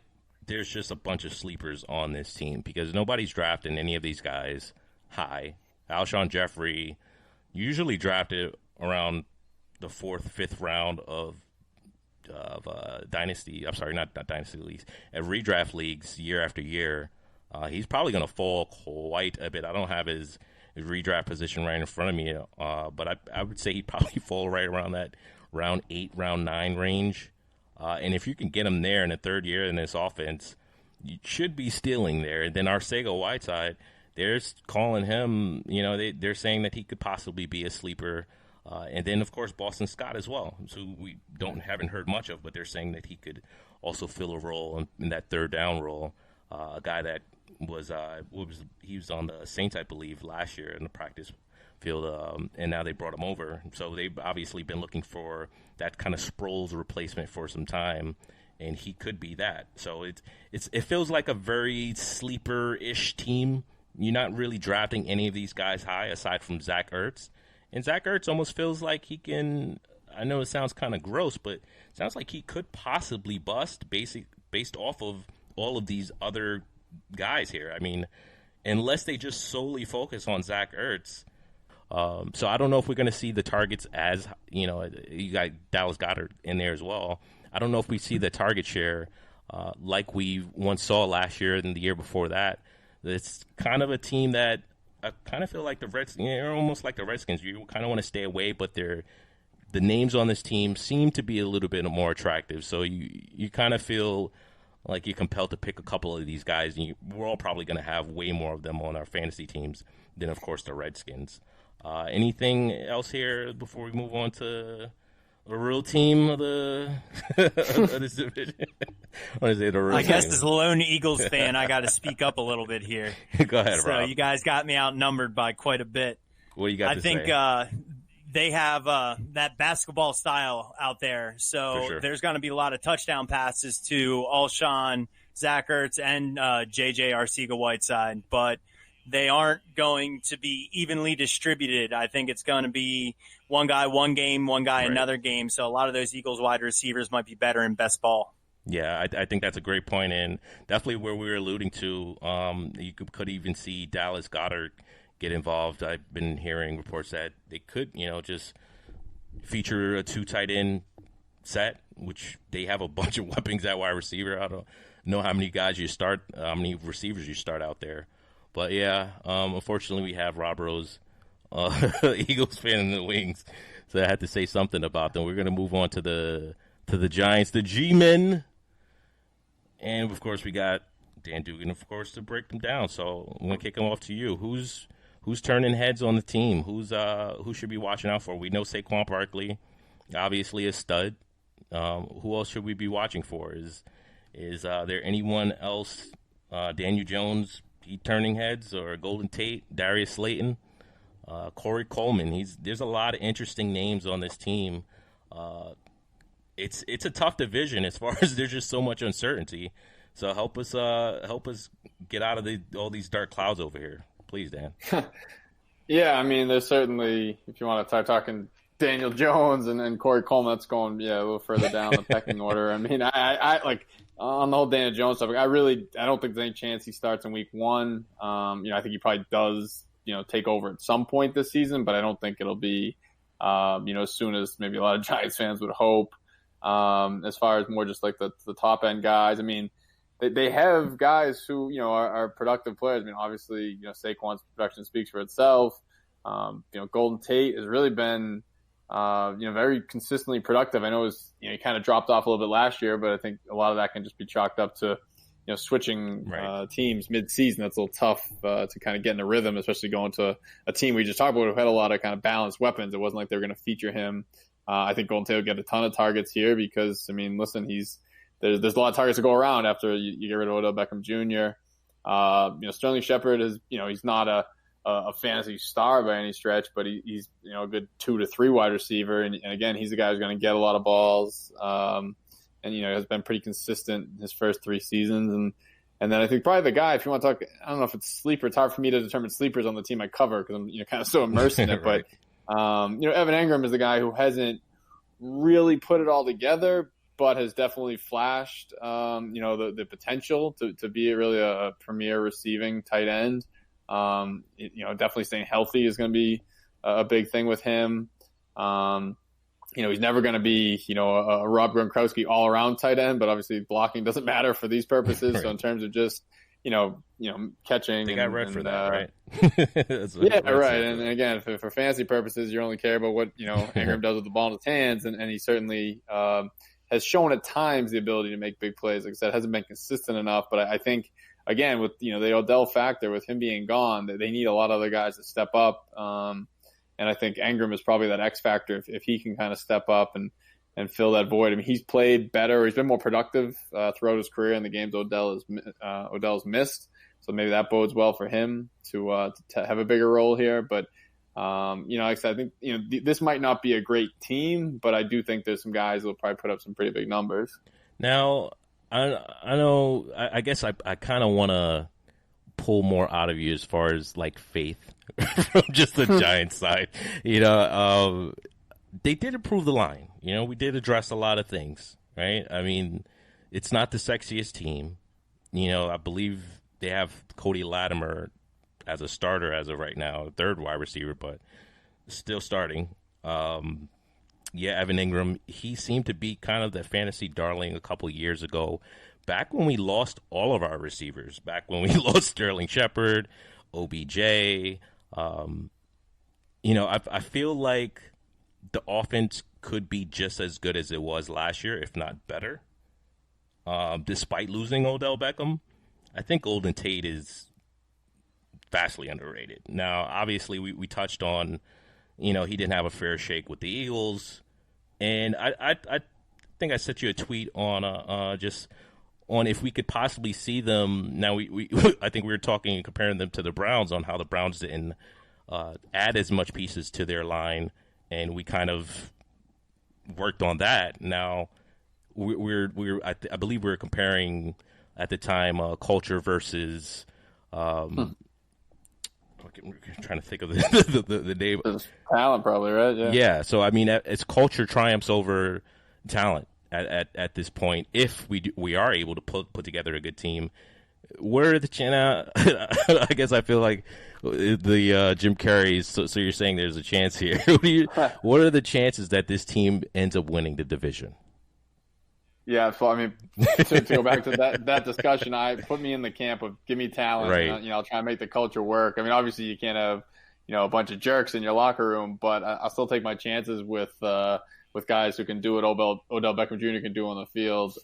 Speaker 6: there's just a bunch of sleepers on this team because nobody's drafting any of these guys high. Alshon Jeffrey, usually drafted around the 4th, 5th round of dynasty. I'm sorry, not dynasty leagues, at redraft leagues year after year. He's probably going to fall quite a bit. I don't have his redraft position right in front of me, but I would say he'd probably fall right around that round 8, round 9 range. And if you can get him there in the third year in this offense, you should be stealing there. And then Arcega-Whiteside, they're calling him, they're saying that he could possibly be a sleeper. And then, of course, Boston Scott as well, who we haven't heard much of, but they're saying that he could also fill a role in that third down role. A guy that he was on the Saints, I believe, last year in the practice field, and now they brought him over. So they've obviously been looking for that kind of Sproles replacement for some time, and he could be that. So it feels like a very sleeper-ish team. You're not really drafting any of these guys high aside from Zach Ertz. And Zach Ertz almost feels like he can, I know it sounds kind of gross, but it sounds like he could possibly bust based off of all of these other guys here. I mean, unless they just solely focus on Zach Ertz. So I don't know if we're going to see the targets as, you got Dallas Goedert in there as well. I don't know if we see the target share like we once saw last year and the year before that. It's kind of a team that I kind of feel like the Redskins, they're almost like the Redskins. You kind of want to stay away, but the names on this team seem to be a little bit more attractive. So you kind of feel like you're compelled to pick a couple of these guys. And we're all probably going to have way more of them on our fantasy teams than, of course, the Redskins. Anything else here before we move on to the real team of this division? What is it?
Speaker 8: I guess as a lone Eagles fan, I got to speak up a little bit here.
Speaker 6: Go ahead,
Speaker 8: So
Speaker 6: Rob.
Speaker 8: you guys got me outnumbered by quite a bit.
Speaker 6: What do you got to say?
Speaker 8: I think they have that basketball style out there. So
Speaker 6: sure.
Speaker 8: There's going to be a lot of touchdown passes to Alshon, Zach Ertz, and JJ Arcega-Whiteside. But they aren't going to be evenly distributed. I think it's going to be one guy one game, one guy another game. So a lot of those Eagles wide receivers might be better in best ball.
Speaker 6: Yeah, I think that's a great point, and definitely where we were alluding to. You could even see Dallas Goedert get involved. I've been hearing reports that they could, just feature a 2 tight end set, which they have a bunch of weapons at wide receiver. I don't know how many receivers you start out there. But yeah, unfortunately we have Rob Rose, Eagles fan in the wings, so I had to say something about them. We're going to move on to the Giants, the G-Men, and of course we got Dan Duggan, of course, to break them down. So I'm going to kick them off to you. Who's turning heads on the team? Who should be watching out for? We know Saquon Barkley, obviously a stud. Who else should we be watching for? Is there anyone else? Daniel Jones, he turning heads, or Golden Tate, Darius Slayton, Corey Coleman. There's a lot of interesting names on this team. It's a tough division as far as there's just so much uncertainty. So help us get out of all these dark clouds over here, please, Dan.
Speaker 7: Yeah, I mean, there's certainly, if you want to start talking Daniel Jones and Corey Coleman, that's going a little further down the pecking order. I mean, I like on the whole Daniel Jones stuff. I don't think there's any chance he starts in week 1. I think he probably does, take over at some point this season, but I don't think it'll be, as soon as maybe a lot of Giants fans would hope. As far as more just like the top end guys, I mean, they have guys who are productive players. I mean, obviously, Saquon's production speaks for itself. Golden Tate has really been very consistently productive. I know he kind of dropped off a little bit last year, but I think a lot of that can just be chalked up to switching teams mid-season. That's a little tough to kind of get in a rhythm, especially going to a team we just talked about who had a lot of kind of balanced weapons. It wasn't like they were going to feature him. I think Golden Tate will get a ton of targets here because, I mean, listen, there's a lot of targets to go around after you get rid of Odell Beckham Jr. Sterling Shepard is, he's not a fantasy star by any stretch, but he's a good 2 to 3 wide receiver, and again, he's the guy who's going to get a lot of balls, and has been pretty consistent in his first 3 seasons, and then I think probably the guy, if you want to talk, I don't know if it's sleeper. It's hard for me to determine sleepers on the team I cover because I'm kind of so immersed in it,
Speaker 6: right.
Speaker 7: But Evan Engram is the guy who hasn't really put it all together, but has definitely flashed, the potential to be really a premier receiving tight end. Definitely staying healthy is going to be a big thing with him. He's never going to be, a Rob Gronkowski all-around tight end, but obviously blocking doesn't matter for these purposes.
Speaker 6: Right.
Speaker 7: So in terms of just, catching.
Speaker 6: They got red for that, right?
Speaker 7: Right. And again, for fantasy purposes, you only care about what, Ingram does with the ball in his hands. And he certainly has shown at times the ability to make big plays. Like I said, hasn't been consistent enough. But I think, again, with, the Odell factor, with him being gone, they need a lot of other guys to step up. And I think Engram is probably that X factor if he can kind of step up and fill that void. I mean, he's played better. He's been more productive throughout his career in the games Odell's missed. So maybe that bodes well for him to have a bigger role here. But, like I said, I think, this might not be a great team, but I do think there's some guys who will probably put up some pretty big numbers.
Speaker 6: Now, I know, I guess I kind of want to pull more out of you as far as like faith from just the Giants side. They did improve the line. We did address a lot of things, right? I mean, it's not the sexiest team. I believe they have Cody Latimer as a starter as of right now, third wide receiver, but still starting. Evan Engram, he seemed to be kind of the fantasy darling a couple years ago, back when we lost all of our receivers, back when we lost Sterling Shepard, OBJ. I feel like the offense could be just as good as it was last year, if not better. Despite losing Odell Beckham, I think Golden Tate is vastly underrated. Now, obviously, we touched on, he didn't have a fair shake with the Eagles. And I think I sent you a tweet on just on if we could possibly see them. Now, we I think we were talking and comparing them to the Browns on how the Browns didn't add as much pieces to their line, and we kind of worked on that. Now, I believe we were comparing at the time culture versus I'm trying to think of the name.
Speaker 7: Talent, probably, right? Yeah.
Speaker 6: Yeah. So I mean, it's culture triumphs over talent at this point. If we are able to put together a good team, where are the I guess I feel like the Jim Carrey's. So you're saying there's a chance here. What are the chances that this team ends up winning the division?
Speaker 7: Yeah, so I mean, to go back to that discussion, put me in the camp of give me talent,
Speaker 6: right.
Speaker 7: And, I'll try and make the culture work. I mean, obviously you can't have, a bunch of jerks in your locker room, but I'll still take my chances with guys who can do what Odell Beckham Jr. can do on the field.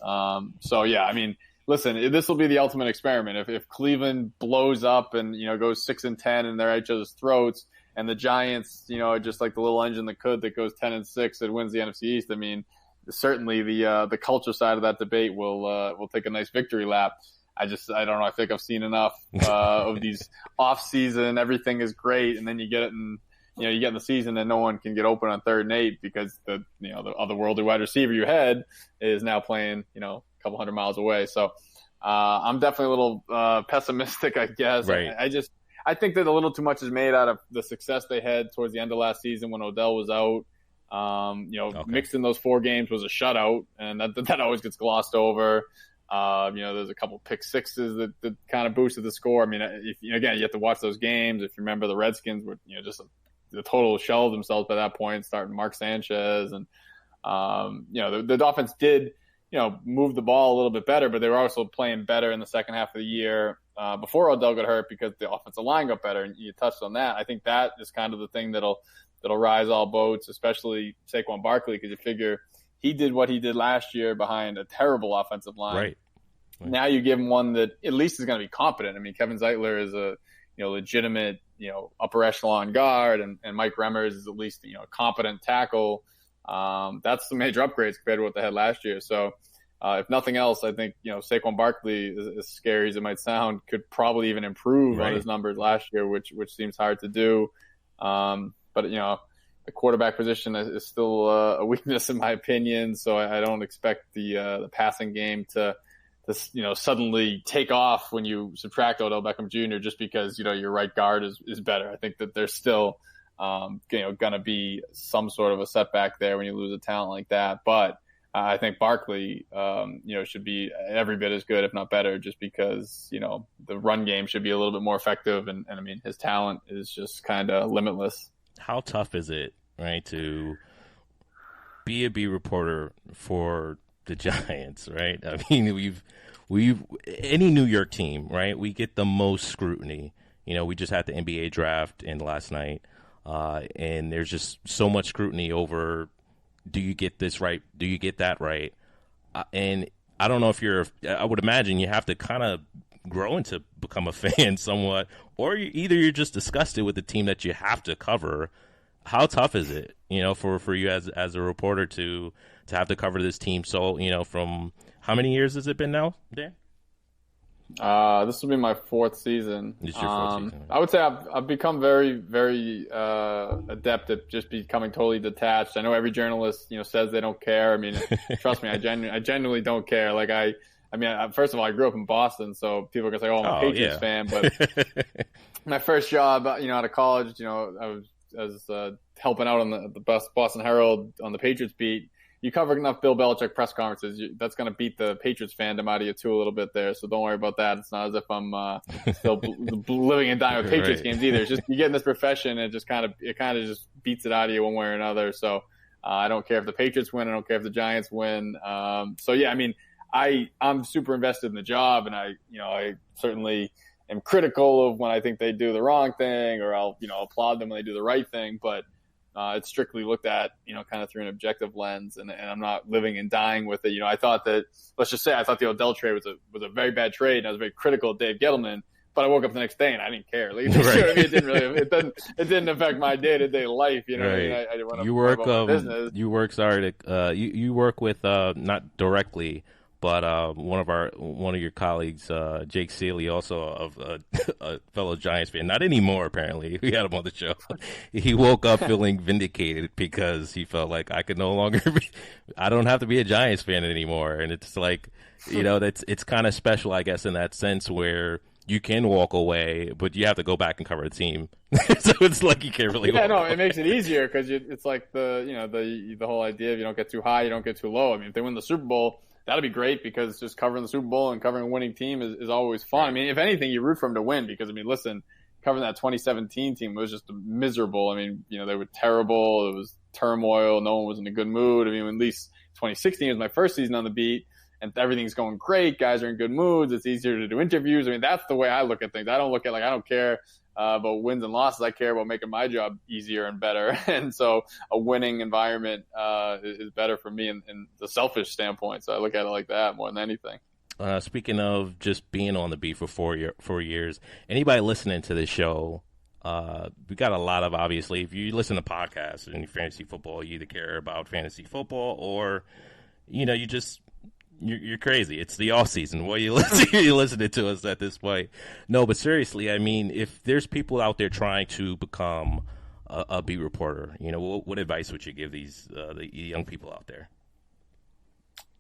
Speaker 7: So yeah, I mean, listen, this will be the ultimate experiment. If Cleveland blows up and goes 6-10 and they're at each other's throats, and the Giants, are just like the little engine that goes 10-6 and wins the NFC East. I mean, certainly the culture side of that debate will take a nice victory lap. I don't know. I think I've seen enough of these off season. Everything is great, and then you get it in the season and no one can get open on 3rd and 8 because the otherworldly wide receiver you had is now playing a couple hundred miles away. So I'm definitely a little pessimistic, I guess.
Speaker 6: Right.
Speaker 7: I think that a little too much is made out of the success they had towards the end of last season when Odell was out. Mixed in those 4 games was a shutout, and that always gets glossed over. There's a couple pick sixes that kind of boosted the score. I mean, you have to watch those games. If you remember, the Redskins were, the total shell of themselves by that point, starting Mark Sanchez. And, the offense did, move the ball a little bit better, but they were also playing better in the second half of the year before Odell got hurt because the offensive line got better. And you touched on that. I think that is kind of the thing that'll rise all boats, especially Saquon Barkley, because you figure he did what he did last year behind a terrible offensive line.
Speaker 6: Right.
Speaker 7: Now you give him one that at least is going to be competent. I mean, Kevin Zeitler is a legitimate upper echelon guard, and Mike Remmers is at least a competent tackle. That's some major upgrades compared to what they had last year. So if nothing else, I think Saquon Barkley, as scary as it might sound, could probably even improve on his numbers last year, which seems hard to do. But the quarterback position is still a weakness in my opinion. So I don't expect the passing game to suddenly take off when you subtract Odell Beckham Jr. just because your right guard is better. I think that there's still going to be some sort of a setback there when you lose a talent like that. But I think Barkley should be every bit as good, if not better, just because the run game should be a little bit more effective. And I mean, his talent is just kind of limitless.
Speaker 6: How tough is it, right, to be a beat reporter for the Giants, right? I mean, we've any New York team, right? We get the most scrutiny. We just had the NBA draft in last night, and there's just so much scrutiny over, do you get this right? Do you get that right? And I don't know if I would imagine you have to kind of grow into become a fan somewhat, or you're just disgusted with the team that you have to cover. How tough is it, for you as a reporter to have to cover this team? So, from how many years has it been now, Dan?
Speaker 7: This will be my 4th season.
Speaker 6: It's your 4th season.
Speaker 7: I would say I've become very, very adept at just becoming totally detached. I know every journalist, says they don't care. I mean, trust me, I genuinely don't care. Like first of all, I grew up in Boston, so people can say, "Oh, I'm a Patriots fan." But my first job, out of college, I was helping out on the Boston Herald on the Patriots beat. You cover enough Bill Belichick press conferences, that's going to beat the Patriots fandom out of you too a little bit there. So don't worry about that. It's not as if I'm still living and dying with Patriots games either. It's just you get in this profession and it kind of just beats it out of you one way or another. So I don't care if the Patriots win. I don't care if the Giants win. So yeah, I mean, I'm super invested in the job, and I certainly am critical of when I think they do the wrong thing, or I'll, applaud them when they do the right thing. But it's strictly looked at, kind of through an objective lens, and I'm not living and dying with it. I thought that, let's just say, I thought the Odell trade was a very bad trade, and I was very critical of Dave Gettleman. But I woke up the next day and I didn't care. Like, right. It didn't affect my day-to-day life. Right. I didn't want to work about my business.
Speaker 6: You work with not directly, but one of your colleagues, Jake Seeley, also a fellow Giants fan. Not anymore, apparently. We had him on the show. He woke up feeling vindicated because he felt like I don't have to be a Giants fan anymore. And it's like, it's kind of special, I guess, in that sense where you can walk away, but you have to go back and cover the team. So it's like you can't really.
Speaker 7: Yeah, no, it makes it easier because it's like the whole idea of you don't get too high, you don't get too low. I mean, if they win the Super Bowl, that'll be great because just covering the Super Bowl and covering a winning team is always fun. I mean, if anything, you root for them to win because, I mean, listen, covering that 2017 team was just miserable. I mean, they were terrible. It was turmoil. No one was in a good mood. I mean, at least 2016 was my first season on the beat. And everything's going great. Guys are in good moods. It's easier to do interviews. I mean, that's the way I look at things. I don't look at I don't care about wins and losses. I care about making my job easier and better. And so a winning environment is better for me in the selfish standpoint. So I look at it like that more than anything.
Speaker 6: Speaking of just being on the beat for 4 years, anybody listening to this show, we got a lot of, obviously, if you listen to podcasts and fantasy football, you either care about fantasy football or, you're crazy. It's the off season. Well, you're listening to us at this point. No, but seriously, I mean, if there's people out there trying to become a beat reporter, what advice would you give these the young people out there?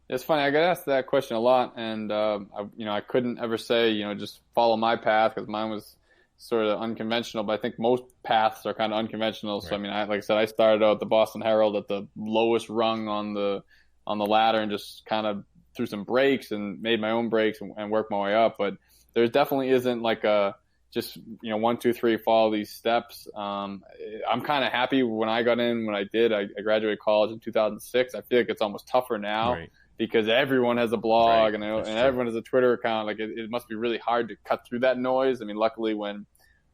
Speaker 7: It's funny. I got asked that question a lot, and I couldn't ever say just follow my path because mine was sort of unconventional. But I think most paths are kind of unconventional. Right. So I mean, like I said, I started out at the Boston Herald at the lowest rung on the ladder, and just kind of through some breaks and made my own breaks and worked my way up. But there definitely isn't like a just 1, 2, 3 follow these steps. I'm kind of happy when I got in. When I did, I graduated college in 2006. I feel like it's almost tougher now. Right. Because everyone has a blog and everyone has a Twitter account. Like it must be really hard to cut through that noise. I mean, luckily when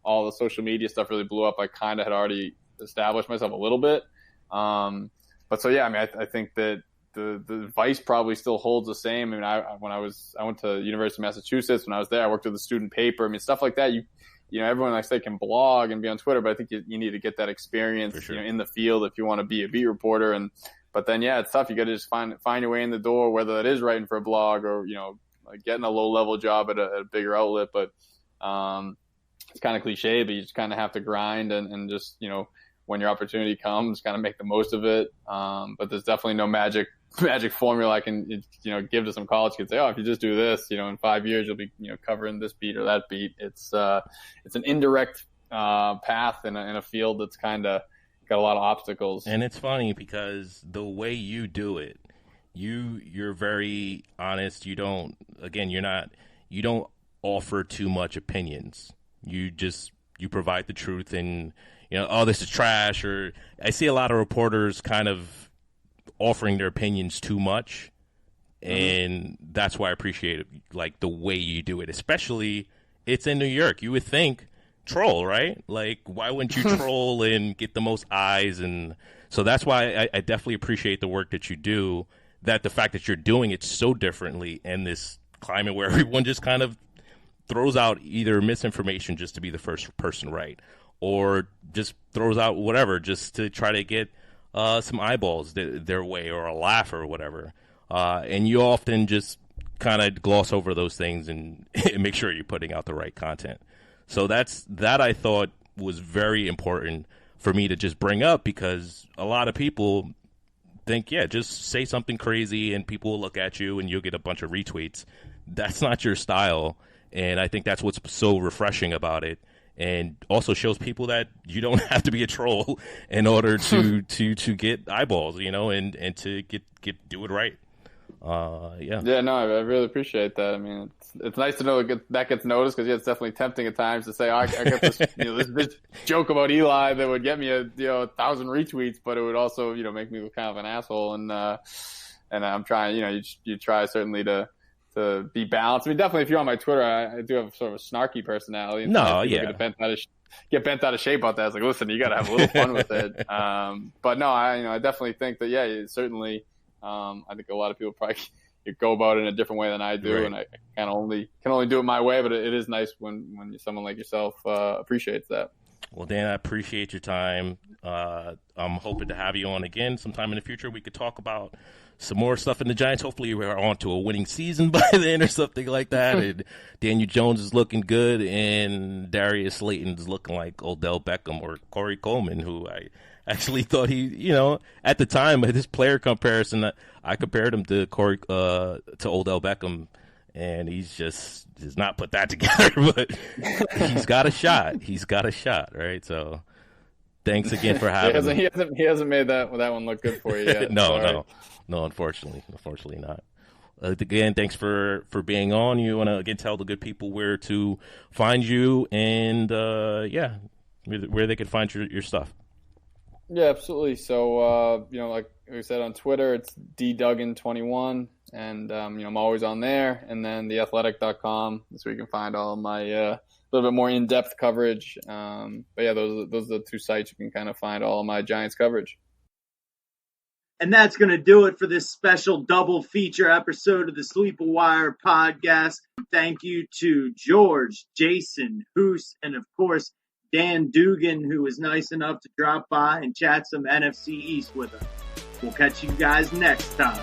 Speaker 7: all the social media stuff really blew up, I kind of had already established myself a little bit. But so, yeah, I mean, I think that the advice probably still holds the same. I mean, I went to University of Massachusetts. When I was there, I worked with the student paper. I mean, stuff like that. Everyone, like I say, can blog and be on Twitter, but I think you need to get that experience, sure, in the field if you want to be a beat reporter. But then, yeah, it's tough. You got to just find your way in the door, whether that is writing for a blog or, like getting a low-level job at a bigger outlet. But it's kind of cliche, but you just kind of have to grind and just, when your opportunity comes, kind of make the most of it. But there's definitely no magic formula I can, give to some college kids. Say, if you just do this, in 5 years, you'll be, covering this beat or that beat. It's an indirect path in a field that's kind of got a lot of obstacles.
Speaker 6: And it's funny because the way you do it, you're very honest. You don't offer too much opinions. You provide the truth and, this is trash. Or I see a lot of reporters kind of offering their opinions too much. And that's why I appreciate it, like the way you do it, especially it's in New York. You would think troll, right? Like, why wouldn't you troll and get the most eyes? And so that's why I definitely appreciate the work that you do, that the fact that you're doing it so differently in this climate where everyone just kind of throws out either misinformation just to be the first person right, or just throws out whatever just to try to get some eyeballs their way or a laugh or whatever. And you often just kind of gloss over those things and make sure you're putting out the right content. So that I thought was very important for me to just bring up, because a lot of people think, just say something crazy and people will look at you and you'll get a bunch of retweets. That's not your style. And I think that's what's so refreshing about it. And also shows people that you don't have to be a troll in order to get eyeballs, and to do it right.
Speaker 7: Yeah, no, I really appreciate that. I mean, it's nice to know that gets noticed, because it's definitely tempting at times to say, I got this, this joke about Eli that would get me 1,000 retweets, but it would also, make me look kind of an asshole. And I'm trying, you try certainly to to be balanced. I mean, definitely if you're on my Twitter, I do have sort of a snarky personality. And
Speaker 6: No,
Speaker 7: people
Speaker 6: yeah.
Speaker 7: get bent out of shape about that. It's like, listen, you got to have a little fun with it. But no, I definitely think that, yeah, certainly, I think a lot of people probably go about it in a different way than I do.
Speaker 6: Right.
Speaker 7: And I can only do it my way, but it is nice when someone like yourself appreciates that.
Speaker 6: Well, Dan, I appreciate your time. I'm hoping to have you on again sometime in the future. We could talk about some more stuff in the Giants. Hopefully we're on to a winning season by then or something like that. And Daniel Jones is looking good, and Darius Slayton is looking like Odell Beckham or Corey Coleman, who I actually thought at the time, his player comparison, I compared him to Odell Beckham, and he's just does not put that together, but he's got a shot. He's got a shot, right? So thanks again for having me.
Speaker 7: He hasn't made that one look good for you yet.
Speaker 6: No, unfortunately not. Again, thanks for being on. You want to again tell the good people where to find you and where they can find your stuff.
Speaker 7: Yeah, absolutely. So like we said on Twitter, it's Duggan21, and I'm always on there. And then theathletic.com is where you can find all of my little bit more in-depth coverage. But yeah, those are the two sites you can kind of find all of my Giants coverage.
Speaker 4: And that's going to do it for this special double feature episode of the Sleeper Wire podcast. Thank you to George, Jason, Hoos, and of course, Dan Duggan, who was nice enough to drop by and chat some NFC East with us. We'll catch you guys next time.